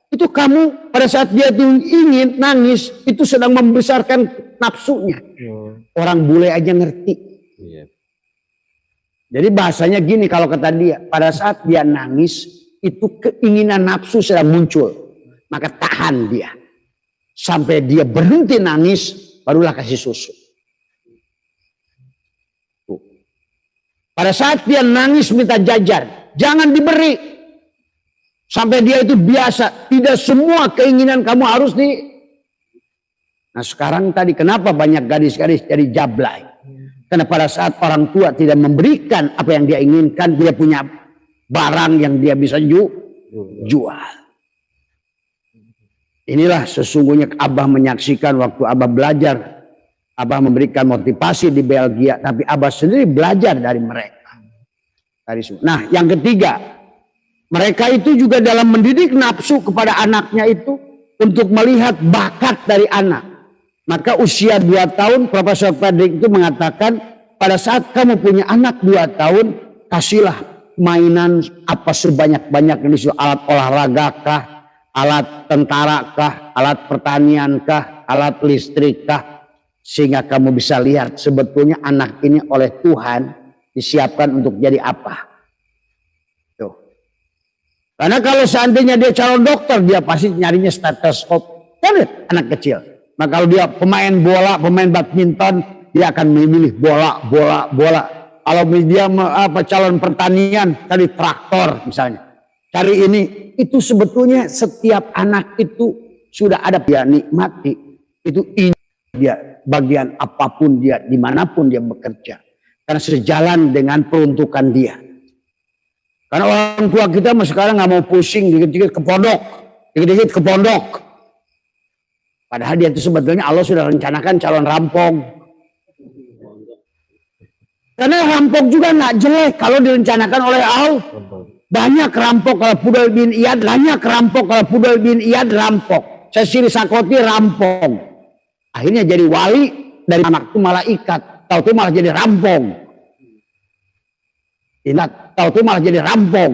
Itu kamu pada saat dia tuh ingin nangis, itu sedang membesarkan nafsunya. Orang bule aja ngerti. Iya. Jadi bahasanya gini kalau kata dia, pada saat dia nangis, itu keinginan nafsu sedang muncul. Maka tahan dia. Sampai dia berhenti nangis, barulah kasih susu. Pada saat dia nangis minta jajan, jangan diberi. Sampai dia itu biasa. Tidak semua keinginan kamu harus Nah sekarang tadi kenapa banyak gadis-gadis jadi jablay? Karena pada saat orang tua tidak memberikan apa yang dia inginkan, dia punya barang yang dia bisa jual. Inilah sesungguhnya Abah menyaksikan waktu Abah belajar. Abah memberikan motivasi di Belgia, tapi Abah sendiri belajar dari mereka. Nah yang ketiga, mereka itu juga dalam mendidik nafsu kepada anaknya itu untuk melihat bakat dari anak. Maka usia 2 tahun, Profesor Frederick itu mengatakan pada saat kamu punya anak 2 tahun, kasihlah mainan apa sebanyak-banyaknya, disuruh alat olahraga kah, alat tentara kah, alat pertanian kah, alat listrik kah, sehingga kamu bisa lihat sebetulnya anak ini oleh Tuhan disiapkan untuk jadi apa. Tuh. Karena kalau seandainya dia calon dokter, dia pasti nyarinya stetoskop. Kan anak kecil. Nah kalau dia pemain bola, pemain badminton, dia akan memilih bola. Kalau dia calon pertanian, cari traktor misalnya. Cari ini, itu sebetulnya setiap anak itu sudah ada dia nikmati. Itu ini dia bagian apapun dia, dimanapun dia bekerja. Karena sejalan dengan peruntukan dia. Karena orang tua kita sekarang nggak mau pusing, dikit-dikit ke pondok. Padahal dia itu sebetulnya Allah sudah rencanakan calon rampok. Karena rampok juga nggak jelek kalau direncanakan oleh Allah. Banyak rampok kalau Fudayl bin Iyad, rampok. Sesiri Sakoti rampok. Akhirnya jadi wali, dari anak itu malaikat. Tahu itu malah jadi rampok. Ingat, tahu itu malah jadi rampok.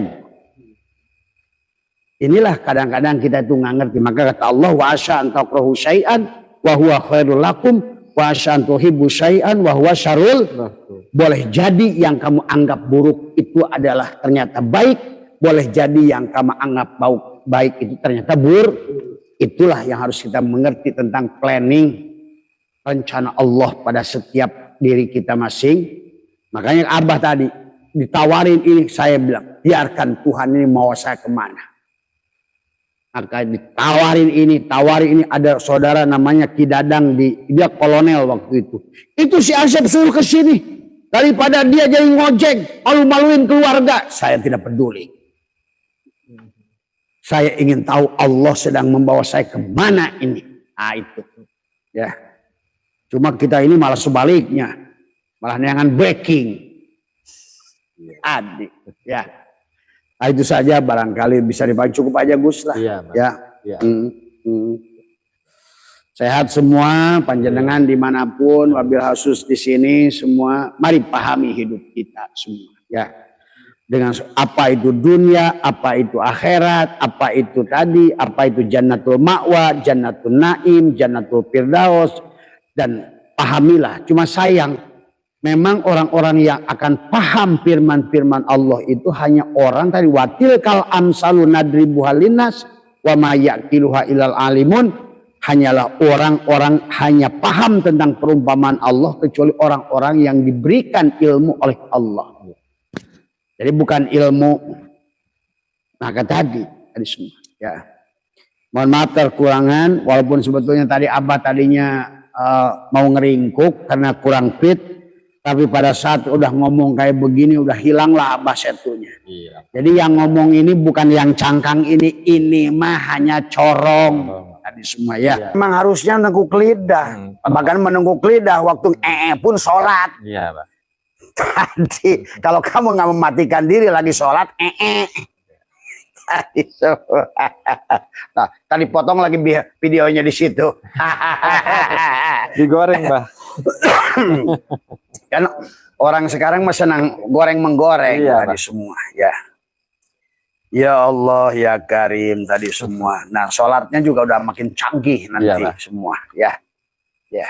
Inilah kadang-kadang kita itu nggak ngerti. Maka kata Allah, wa asa an takrahu syai'an wa huwa khairul lakum wa asa an tuhibbu syai'an wa huwa syarrul. Boleh jadi yang kamu anggap buruk itu adalah ternyata baik, boleh jadi yang kamu anggap baik itu ternyata buruk. Itulah yang harus kita mengerti tentang planning rencana Allah pada setiap diri kita masing. Makanya Abah tadi ditawarin ini, saya bilang biarkan Tuhan ini mau saya kemana. Maka tawarin ini, ada saudara namanya Ki Dadang, dia kolonel waktu itu. Itu si Asep suruh ke sini. Daripada dia jadi ngojek, malu-maluin keluarga, saya tidak peduli. Saya ingin tahu Allah sedang membawa saya kemana ini. Nah itu. Ya. Cuma kita ini malah sebaliknya. Malah neangan backing. Adik. Ya. Nah, itu saja barangkali bisa dipakai, cukup aja Gus lah. Iya, ya. Ya. Sehat semua, panjenengan dimanapun, wabil khusus di sini semua, mari pahami hidup kita semua. Ya. Dengan apa itu dunia, apa itu akhirat, apa itu tadi, apa itu jannatul ma'wa, jannatul naim, jannatul firdaus, dan pahamilah. Cuma sayang, memang orang-orang yang akan paham firman-firman Allah itu hanya orang tadi watil kal amsalu nadribuha linnas wa ma yaqiluha ilal alimun, hanyalah orang-orang hanya paham tentang perumpamaan Allah kecuali orang-orang yang diberikan ilmu oleh Allah. Jadi bukan ilmu maka tadi semua ya. Mohon maaf kekurangan, walaupun sebetulnya tadi Abah tadinya mau ngeringkuk karena kurang fit. Tapi pada saat udah ngomong kayak begini udah hilanglah Abah setunya. Iya. Jadi yang ngomong ini bukan yang cangkang ini mah hanya corong. Tadi semua ya. Iya. Memang harusnya menengkuk lidah. Bahkan menengkuk lidah waktu pun sholat. Iya, Pak. Tadi kalau kamu nggak mematikan diri lagi sholat tadi semua. Nah, tadi potong lagi videonya di situ. Digoreng, Pak. Kan orang sekarang mah senang goreng-menggoreng tadi semua ya. Ya Allah ya Karim tadi semua. Nah, sholatnya juga udah makin canggih nanti semua ya. Ya.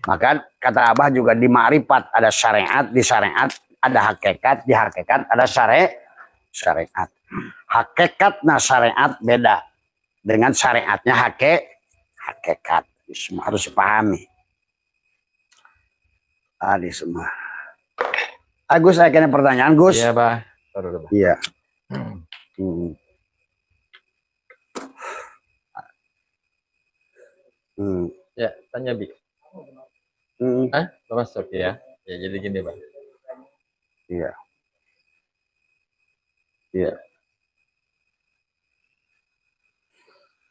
Maka kata Abah juga di ma'rifat ada syariat, di syariat ada hakikat, di hakikat ada syariat. Hakikatnya syariat beda dengan syariatnya hakikat. Semua harus dipahami. Tadi semua. Agus, saya kena pertanyaan Gus. Iya, Pak. Iya. Ya, tanya Bi. Masuk ya. Ya, jadi gini Bang. Iya. Iya.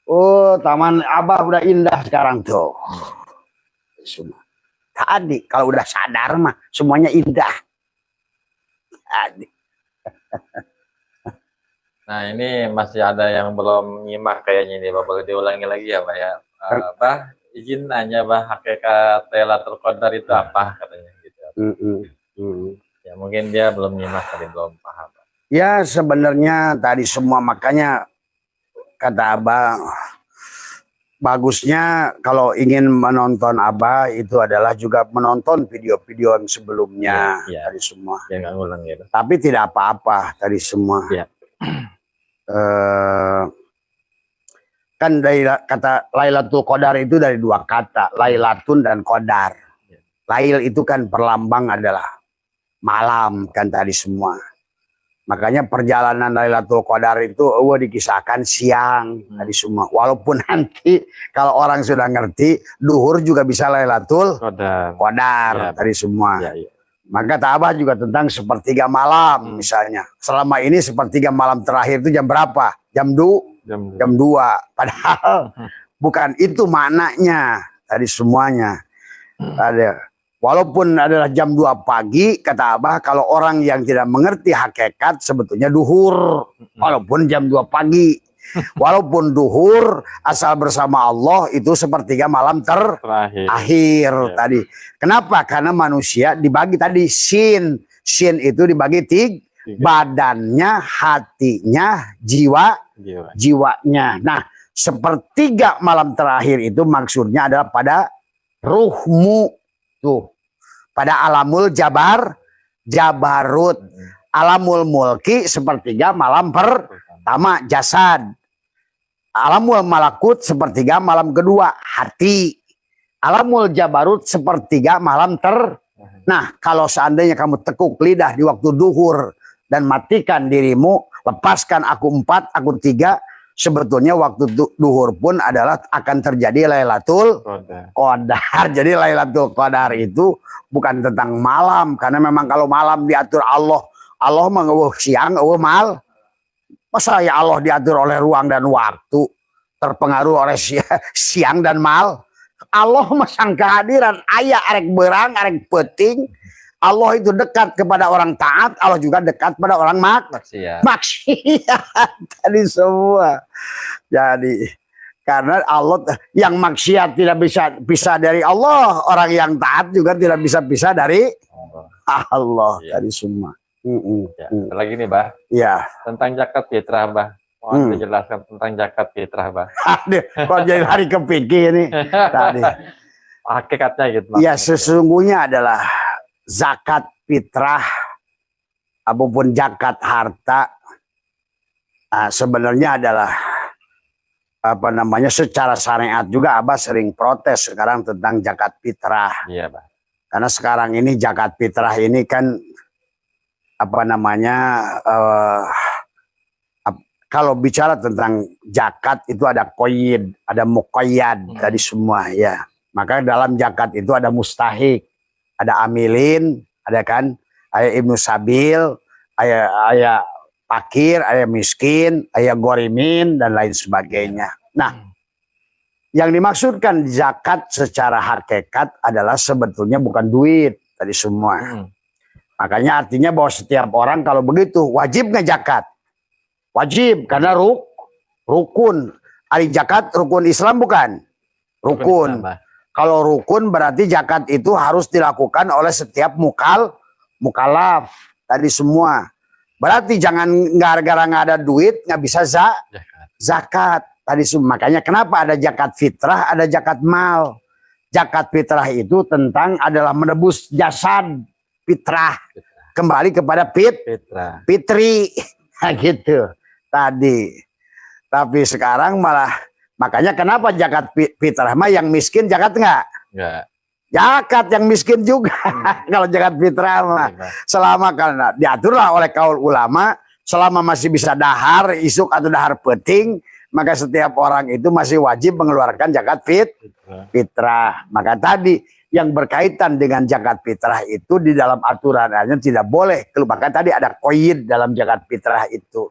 Oh, taman Abah udah indah sekarang tuh. Semua. Tadi kalau udah sadar mah semuanya indah. Tadi. Nah, ini masih ada yang belum nyimak kayaknya ini, Pak. Boleh diulangi lagi ya, Pak ya. Bah, izin nanya, Bah, hakikat Lailatul Qadar itu apa katanya gitu. Ya, mungkin dia belum nyimak tadi, belum paham. Ya, sebenarnya tadi semua makanya kata Abah, bagusnya kalau ingin menonton Abah itu adalah juga menonton video-video yang sebelumnya tadi semua. Ya nggak ngulang ya. Tapi tidak apa-apa tadi semua. Ya. Kan dari kata Lailatul Qadar itu dari dua kata, Lailatun dan Qadar. Lail itu kan perlambang adalah malam kan tadi semua. Makanya perjalanan Lailatul Qadar itu dikisahkan siang tadi semua. Walaupun nanti kalau orang sudah ngerti, duhur juga bisa Lailatul Qadar tadi semua. Maka Abah juga tentang sepertiga malam misalnya. Selama ini sepertiga malam terakhir itu jam berapa? Jam 2. Padahal bukan itu maknanya tadi semuanya. Ada. Walaupun adalah jam 2 pagi, kata Abah, kalau orang yang tidak mengerti hakikat sebetulnya duhur. Walaupun jam 2 pagi. Walaupun duhur, asal bersama Allah itu sepertiga malam terakhir tadi. Kenapa? Karena manusia dibagi tadi sin. Sin itu dibagi tiga. Badannya, hatinya, jiwanya. Nah, sepertiga malam terakhir itu maksudnya adalah pada ruhmu. Tuh, pada alamul jabarut, alamul mulki sepertiga malam pertama jasad, alamul malakut sepertiga malam kedua hati, alamul jabarut sepertiga malam Nah, kalau seandainya kamu tekuk lidah di waktu duhur dan matikan dirimu, lepaskan aku 4, aku 3. Sebetulnya waktu duhur pun adalah akan terjadi Lailatul Qadar. Jadi Lailatul Qadar itu bukan tentang malam. Karena memang kalau malam diatur Allah. Allah menguh siang, mal. Masa ya Allah diatur oleh ruang dan waktu. Terpengaruh oleh siang dan mal. Allah masang kehadiran. Ayah arek berang, arek peting. Allah itu dekat kepada orang taat, Allah juga dekat pada orang maksiat. Tadi semua. Jadi karena Allah yang maksiat tidak bisa dari Allah, orang yang taat juga tidak bisa pisah dari Allah. Tadi semua. Lagi nih, Bah. Ya. Tentang zakat fitrah, Bah. Mohon dijelaskan tentang zakat fitrah, Bah. Kok jadi hari kepikir nih tadi. Hakikatnya gitu. Ya, sesungguhnya adalah zakat fitrah apapun zakat harta sebenarnya adalah secara syariat juga Abah sering protes sekarang tentang zakat fitrah. Iya, Pak. Karena sekarang ini zakat fitrah ini kan kalau bicara tentang zakat itu ada qoyid, ada muqayyad tadi semua ya. Maka dalam zakat itu ada mustahik, ada amilin, ada kan, ada ibnu sabil, ada fakir, ada miskin, ada gorimin dan lain sebagainya. Nah, yang dimaksudkan zakat secara hakikat adalah sebetulnya bukan duit tadi semua. Makanya artinya bahwa setiap orang kalau begitu wajib ngezakat. Wajib karena rukun. Ari zakat rukun Islam bukan? Rukun. Kalau rukun berarti zakat itu harus dilakukan oleh setiap mukallaf tadi semua. Berarti jangan gara-gara nggak ada duit nggak bisa zakat tadi semua. Makanya kenapa ada zakat fitrah, ada zakat mal. Zakat fitrah itu tentang adalah menebus jasad fitrah kembali kepada fitri gitu tadi. Tapi sekarang malah makanya kenapa zakat fitrah mah yang miskin zakat enggak? Zakat yang miskin juga. Kalau zakat fitrah mah selama karena diaturlah oleh kaul ulama selama masih bisa dahar isuk atau dahar peting maka setiap orang itu masih wajib mengeluarkan zakat fitrah. Maka tadi yang berkaitan dengan zakat fitrah itu di dalam aturannya tidak boleh. Maka tadi ada koid dalam zakat fitrah itu.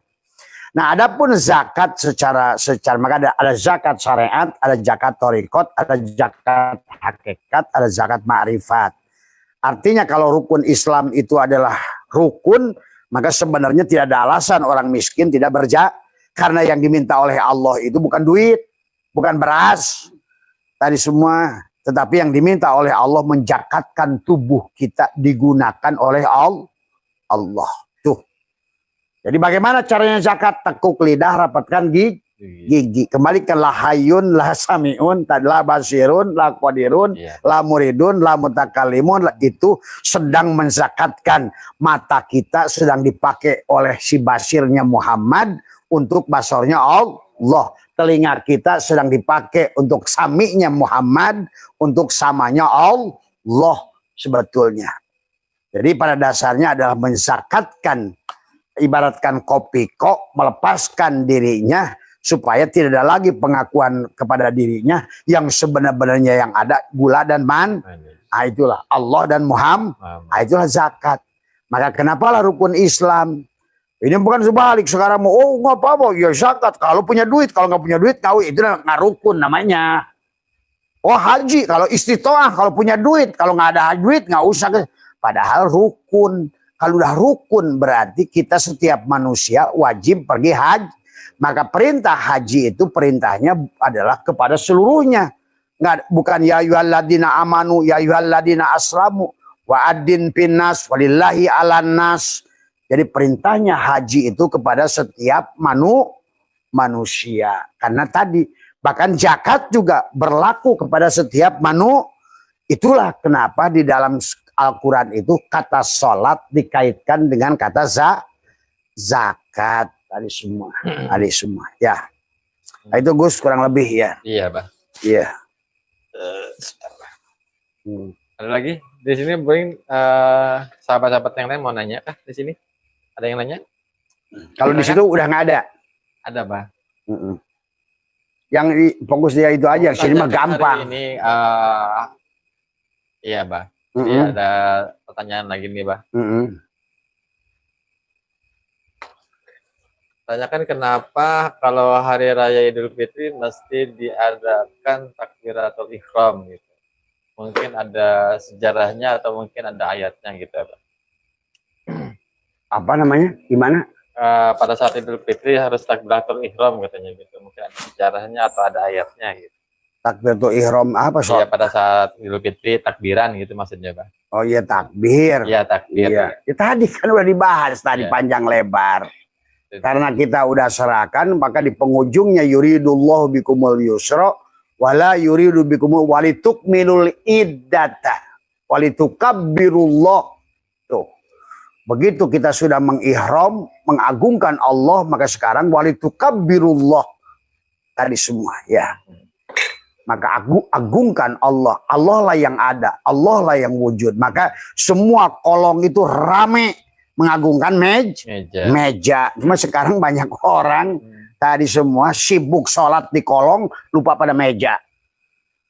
Nah, adapun zakat secara maka ada zakat syariat, ada zakat thariqat, ada zakat hakikat, ada zakat ma'rifat. Artinya kalau rukun Islam itu adalah rukun, maka sebenarnya tidak ada alasan orang miskin tidak berzakat. Karena yang diminta oleh Allah itu bukan duit, bukan beras, tadi semua. Tetapi yang diminta oleh Allah menjakatkan tubuh kita digunakan oleh Allah. Tuh. Jadi bagaimana caranya zakat? Tekuk lidah, rapatkan gigi. Kembalikan la hayyun, la sami'un, la basirun, la qadirun, la muridun, la mutakalimun. Itu sedang menzakatkan mata kita sedang dipakai oleh si basirnya Muhammad untuk basornya Allah. Telinga kita sedang dipakai untuk sami'nya Muhammad, untuk samanya Allah sebetulnya. Jadi pada dasarnya adalah menzakatkan, ibaratkan kopi kok, melepaskan dirinya supaya tidak ada lagi pengakuan kepada dirinya yang sebenarnya yang ada gula dan man. Nah, itulah Allah dan Muhammad. Nah, itulah zakat. Maka kenapalah rukun Islam? Ini bukan sebalik sekarang mau nggak apa-apa ya zakat kalau punya duit, kalau nggak punya duit kau itu nggak rukun namanya. Oh haji kalau istitoah kalau punya duit, kalau nggak ada duit nggak usah. Padahal rukun. Kalau udah rukun berarti kita setiap manusia wajib pergi haji. Maka perintah haji itu perintahnya adalah kepada seluruhnya. Nggak, bukan ya ayyuhalladzina amanu, ya ayyuhalladzina aslamu wa adin pinnas walillahi alan nas. Jadi perintahnya haji itu kepada setiap manusia. Karena tadi bahkan zakat juga berlaku kepada setiap manusia. Itulah kenapa di dalam Al-Quran itu kata sholat dikaitkan dengan kata zakat. Tadi semua. Ya. Nah, itu Gus kurang lebih ya. Iya, Bang. Iya. Ada lagi? Di sini mungkin sahabat-sahabat yang lain mau nanya kah di sini? Ada yang nanya? Kalau di situ udah nggak ada. Ada, Bang. Yang fokus dia itu aja. Sini mah gampang. Ini iya, Bang. Ini ada pertanyaan lagi nih, Bang. Tanyakan kenapa kalau hari raya Idul Fitri mesti diadakan takbiratul ihram gitu. Mungkin ada sejarahnya atau mungkin ada ayatnya gitu, Bang. Apa namanya? Gimana? Pada saat Idul Fitri harus takbiratul ihram katanya gitu. Mungkin ada sejarahnya atau ada ayatnya gitu. Takbiratul ihram apa soal? Iya, pada saat Idul Fitri takbiran gitu maksudnya, Bang. Oh iya takbir. Iya, takbir. Iya. Ya, tadi kan udah dibahas tadi panjang lebar. Karena kita udah serahkan, maka di penghujungnya yuridullahu bikumul yusra wala yuridu bikumul walitukmilul iddata walitukabbirullah. Tuh. Begitu kita sudah mengihram, mengagungkan Allah, maka sekarang walitukabbirullah. Tadi semua ya. Maka agungkan Allah. Allah lah yang ada, Allah lah yang wujud. Maka semua kolong itu rame mengagungkan meja. Cuma sekarang banyak orang tadi semua sibuk sholat di kolong, lupa pada meja.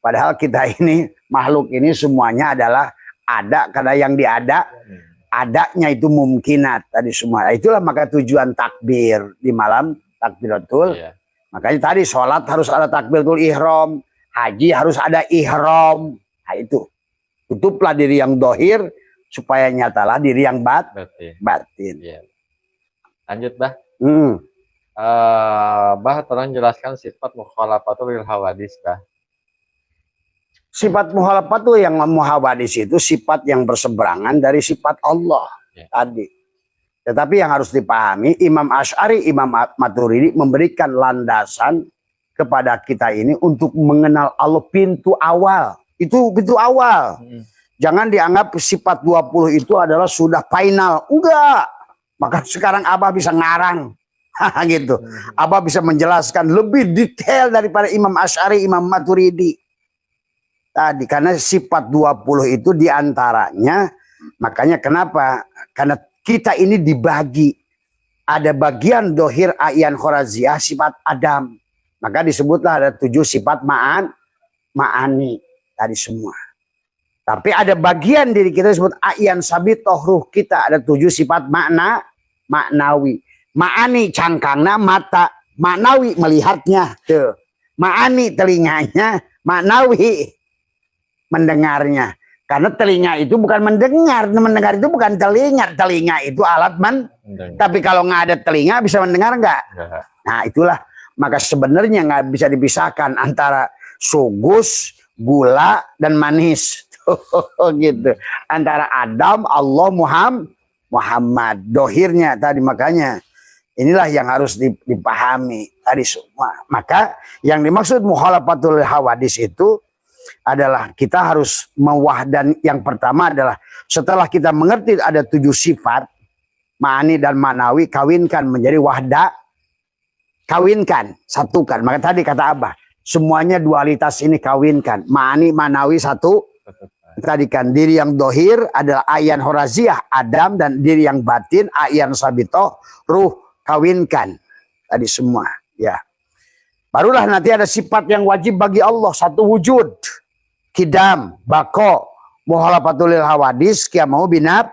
Padahal kita ini, makhluk ini semuanya adalah ada, karena yang adanya itu mumkinat tadi semua. Itulah maka tujuan takbir di malam takbiratul. Makanya tadi sholat harus ada takbiratul ihram, haji harus ada ihram. Nah itu. Tutuplah diri yang dohir, supaya nyatalah diri yang batin. Ya. Lanjut, Bah. Bah, tolong jelaskan sifat mukhalafatul lil hawadis, Bah. Sifat mukhalafatul yang muhawadis itu sifat yang berseberangan dari sifat Allah tadi. Tetapi yang harus dipahami, Imam Asy'ari, Imam Maturidi memberikan landasan kepada kita ini untuk mengenal Allah pintu awal. Itu pintu awal. Jangan dianggap sifat 20 itu adalah sudah final. Enggak. Maka sekarang Abah bisa ngarang. Gitu. Abah bisa menjelaskan lebih detail daripada Imam Asy'ari, Imam Maturidi. Tadi. Karena sifat 20 itu diantaranya. Makanya kenapa? Karena kita ini dibagi. Ada bagian dohir ayan khoraziah sifat Adam. Maka disebutlah ada 7 sifat ma'ani tadi semua. Tapi ada bagian diri kita disebut a'yan sabitoh, ruh kita ada 7 sifat maknawi. Ma'ani cangkangna mata, maknawi melihatnya tuh. Ma'ani telinganya, maknawi mendengarnya. Karena telinga itu bukan mendengar itu bukan telinga. Telinga itu alat tapi kalau nggak ada telinga bisa mendengar nggak? Nah itulah, maka sebenarnya nggak bisa dipisahkan antara sugus, gula, dan manis. Gitu. Antara Adam, Allah, Muhammad. Dohirnya tadi, makanya inilah yang harus dipahami tadi semua. Maka yang dimaksud mukhalafatul hawadis itu adalah kita harus mewahdan. Yang pertama adalah setelah kita mengerti ada 7 sifat ma'ani dan ma'nawi, kawinkan menjadi wahda, kawinkan, satukan. Maka tadi kata Abah, semuanya dualitas ini kawinkan, ma'ani ma'nawi satu. Tadi kan diri yang dohir adalah ayan horaziah Adam, dan diri yang batin ayan sabitoh ruh, kawinkan tadi semua ya. Barulah nanti ada sifat yang wajib bagi Allah, satu wujud, kidam, bako, mukhalafatul hawadis, qiyamau binab.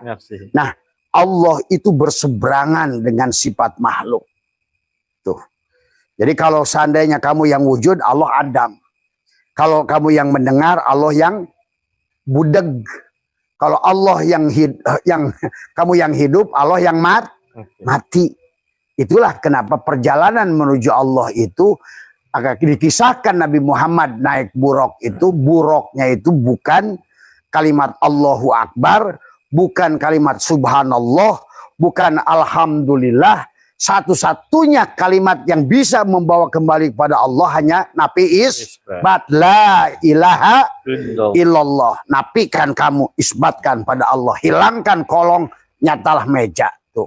Nah, Allah itu berseberangan dengan sifat makhluk. Tuh. Jadi kalau seandainya kamu yang wujud, Allah Adam. Kalau kamu yang mendengar, Allah yang budeg. Kalau Allah yang kamu yang hidup, Allah yang mati. Itulah kenapa perjalanan menuju Allah itu agak dikisahkan Nabi Muhammad naik buruk itu, buruknya itu bukan kalimat Allahu Akbar, bukan kalimat Subhanallah, bukan Alhamdulillah. Satu-satunya kalimat yang bisa membawa kembali kepada Allah hanya napi isbat, la ilaha illallah. Napikan kamu, isbatkan pada Allah, hilangkan kolong, nyatalah meja tuh.